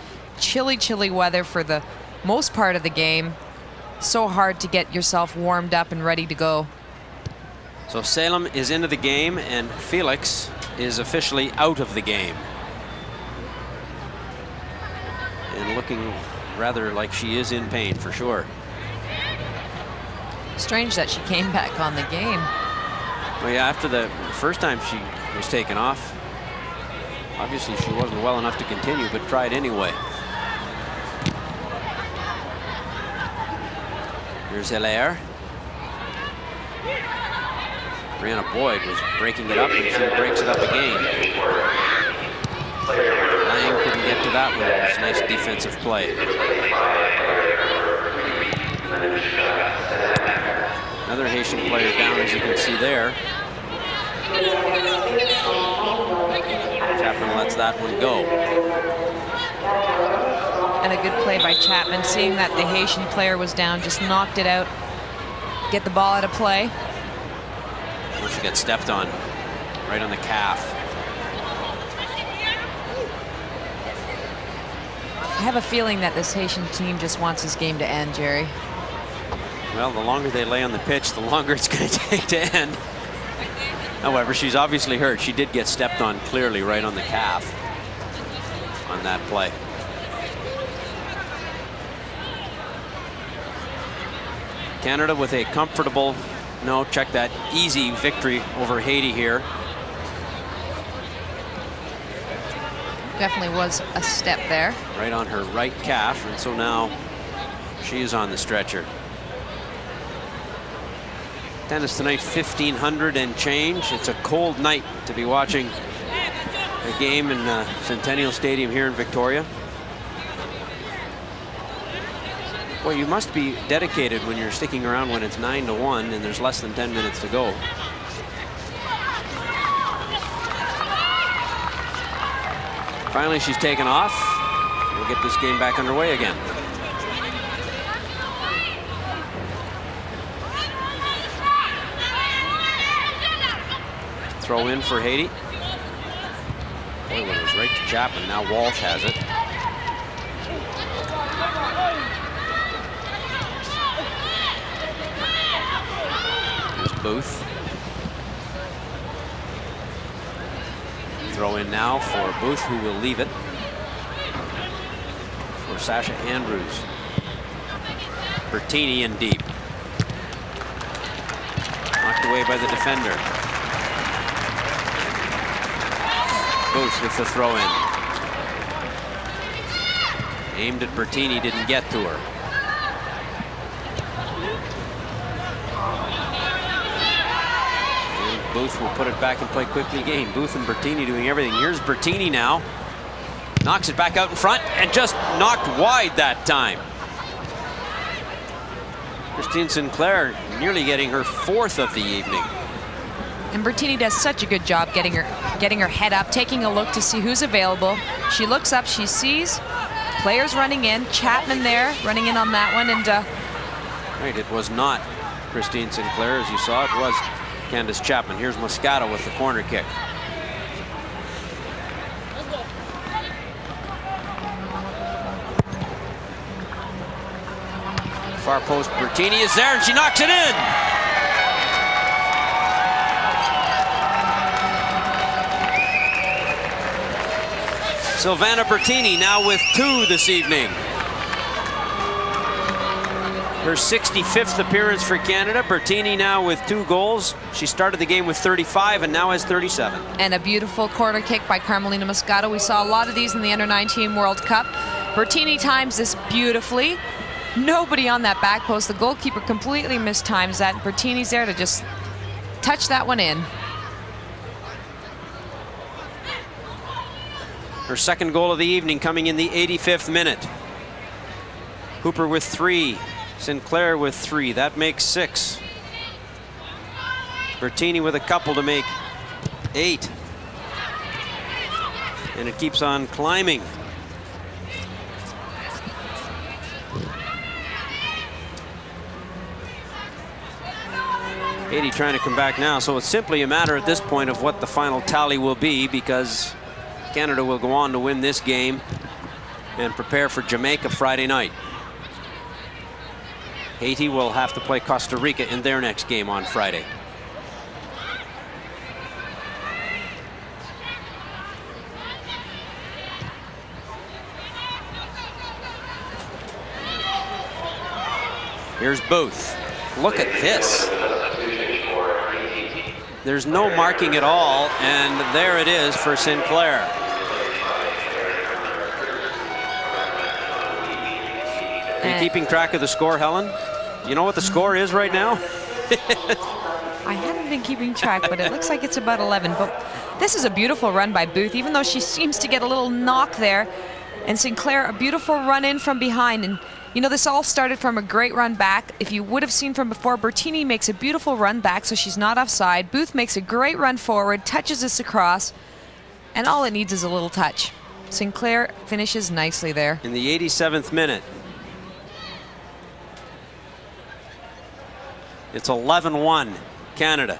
chilly weather for the most part of the game. So hard to get yourself warmed up and ready to go. So Salem is into the game, and Felix is officially out of the game. And looking rather like she is in pain for sure. Strange that she came back on the game. Well, yeah, after the first time she was taken off, obviously she wasn't well enough to continue, but tried anyway. Here's Hilaire. Brianna Boyd was breaking it up, and she breaks it up again. Lang couldn't get to that one. It was nice defensive play. Another Haitian player down, as you can see there. Chapman lets that one go. And a good play by Chapman, seeing that the Haitian player was down, just knocked it out. Get the ball out of play. She got stepped on right on the calf. I have a feeling that this Haitian team just wants this game to end, Jerry. Well, the longer they lay on the pitch, the longer it's going to take to end. However, she's obviously hurt. She did get stepped on clearly right on the calf on that play. Canada with a comfortable, no, check that, easy victory over Haiti here. Definitely was a step there. Right on her right calf, and so now she is on the stretcher. Tennis tonight, 1,500 and change. It's a cold night to be watching a game in Centennial Stadium here in Victoria. Boy, you must be dedicated when you're sticking around when it's 9-1 and there's less than 10 minutes to go. Finally, she's taken off. We'll get this game back underway again. Throw in for Haiti. Boy, when it was right to Chapman. Now Walsh has it. Here's Booth. Throw in now for Booth, who will leave it for Sasha Andrews. Bertini in deep. Knocked away by the defender. Booth with the throw in. Aimed at Bertini, didn't get to her. And Booth will put it back and play quickly again. Booth and Bertini doing everything. Here's Bertini now. Knocks it back out in front and just knocked wide that time. Christine Sinclair nearly getting her 4th of the evening. And Bertini does such a good job getting her head up, taking a look to see who's available. She looks up, she sees players running in. Chapman there, running in on that one, and right, it was not Christine Sinclair, as you saw. It was Candace Chapman. Here's Moscato with the corner kick. Far post, Bertini is there, and she knocks it in. Silvana Bertini now with 2 this evening. Her 65th appearance for Canada. Bertini now with 2 goals. She started the game with 35 and now has 37. And a beautiful corner kick by Carmelina Moscato. We saw a lot of these in the Under-19 World Cup. Bertini times this beautifully. Nobody on that back post. The goalkeeper completely mistimes that. Bertini's there to just touch that one in. Her 2nd goal of the evening coming in the 85th minute. Hooper with 3. Sinclair with 3. That makes 6. Bertini with a couple to make 8. And it keeps on climbing. Haiti trying to come back now, so it's simply a matter at this point of what the final tally will be, because Canada will go on to win this game and prepare for Jamaica Friday night. Haiti will have to play Costa Rica in their next game on Friday. Here's Booth. Look at this. There's no marking at all, and there it is for Sinclair. Are you keeping track of the score, Helen? You know what the score is right now? I haven't been keeping track, but it looks like it's about 11. But this is a beautiful run by Booth, even though she seems to get a little knock there. And Sinclair, a beautiful run in from behind. And you know, this all started from a great run back. If you would have seen from before, Bertini makes a beautiful run back, so she's not offside. Booth makes a great run forward, touches this across, and all it needs is a little touch. Sinclair finishes nicely there. In the 87th minute. It's 11-1, Canada.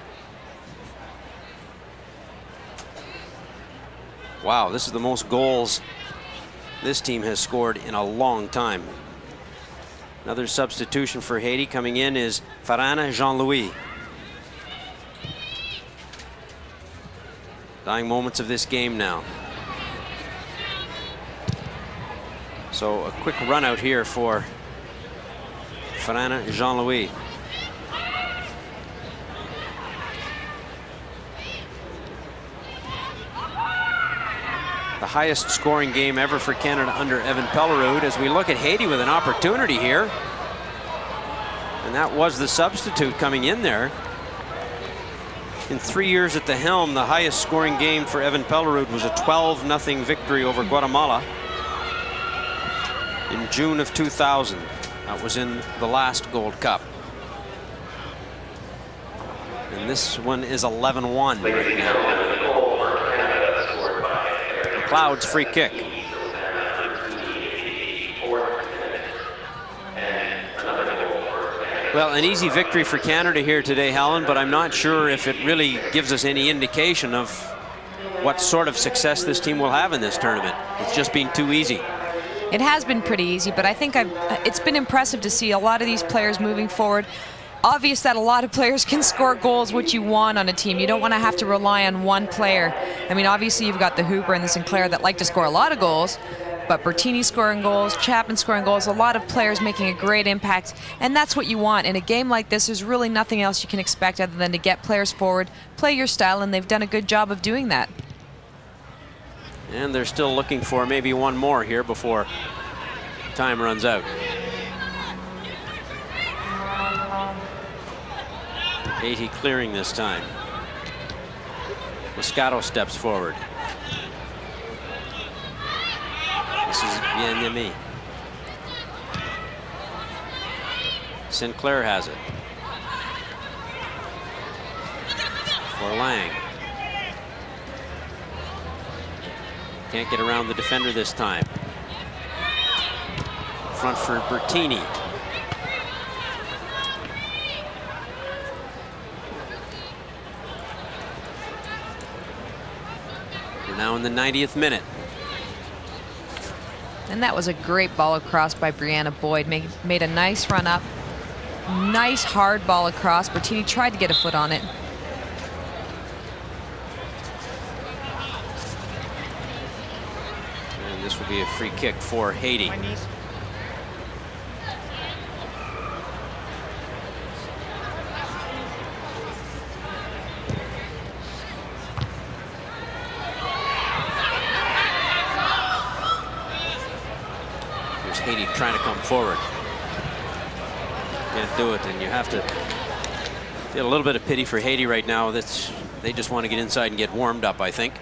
Wow, this is the most goals this team has scored in a long time. Another substitution for Haiti coming in is Farana Jean-Louis. Dying moments of this game now. So a quick run out here for Farana Jean-Louis. The highest scoring game ever for Canada under Evan Pellerud, as we look at Haiti with an opportunity here. And that was the substitute coming in there. In 3 years at the helm, the highest scoring game for Evan Pellerud was a 12-0 victory over Guatemala in June of 2000. That was in the last Gold Cup. And this one is 11-1 right now. Cloud's free kick. Well, an easy victory for Canada here today, Helen, but I'm not sure if it really gives us any indication of what sort of success this team will have in this tournament. It's just been too easy. It has been pretty easy, but I think it's been impressive to see a lot of these players moving forward. Obvious that a lot of players can score goals, which you want on a team. You don't want to have to rely on one player. I mean, obviously you've got the Hooper and the Sinclair that like to score a lot of goals, but Bertini scoring goals, Chapman scoring goals, a lot of players making a great impact, and that's what you want. In a game like this, there's really nothing else you can expect other than to get players forward, play your style, and they've done a good job of doing that. And they're still looking for maybe one more here before time runs out. Haiti clearing this time. Moscato steps forward. This is Bien-Aimé. Sinclair has it. For Lang. Can't get around the defender this time. Front for Bertini. We're now in the 90th minute. And that was a great ball across by Brianna Boyd. Made a nice run up. Nice hard ball across. Bertini tried to get a foot on it. And this will be a free kick for Haiti. Haiti trying to come forward. Can't do it, and you have to feel a little bit of pity for Haiti right now. They just want to get inside and get warmed up, I think.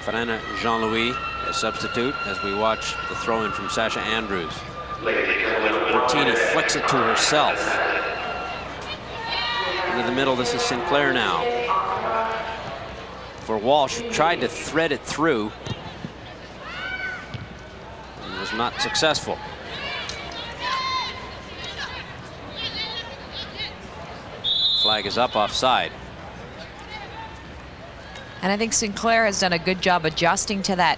Farana Jean-Louis, a substitute, as we watch the throw-in from Sasha Andrews. Bertini flicks it to herself. Into the middle, this is Sinclair now. For Walsh, who tried to thread it through. Was not successful. Flag is up offside. And I think Sinclair has done a good job adjusting to that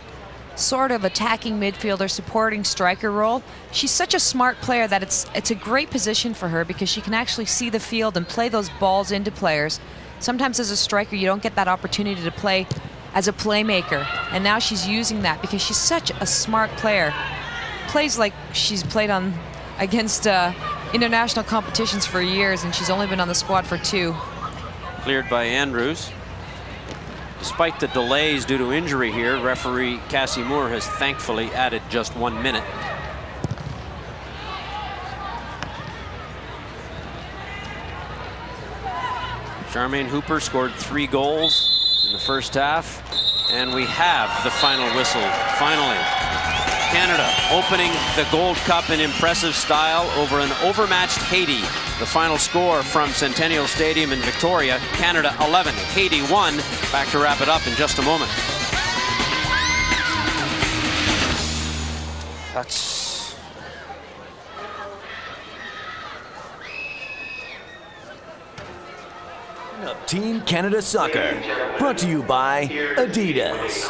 sort of attacking midfielder, supporting striker role. She's such a smart player that it's a great position for her because she can actually see the field and play those balls into players. Sometimes as a striker, you don't get that opportunity to play as a playmaker. And now she's using that because she's such a smart player. Plays like she's played on against international competitions for years, and she's only been on the squad for 2. Cleared by Andrews. Despite the delays due to injury here, referee Cassie Moore has thankfully added just 1 minute. Charmaine Hooper scored 3 goals in the first half, and we have the final whistle, finally. Canada opening the Gold Cup in impressive style over an overmatched Haiti. The final score from Centennial Stadium in Victoria, Canada 11, Haiti 1. Back to wrap it up in just a moment. That's... Team Canada Soccer, brought to you by Adidas.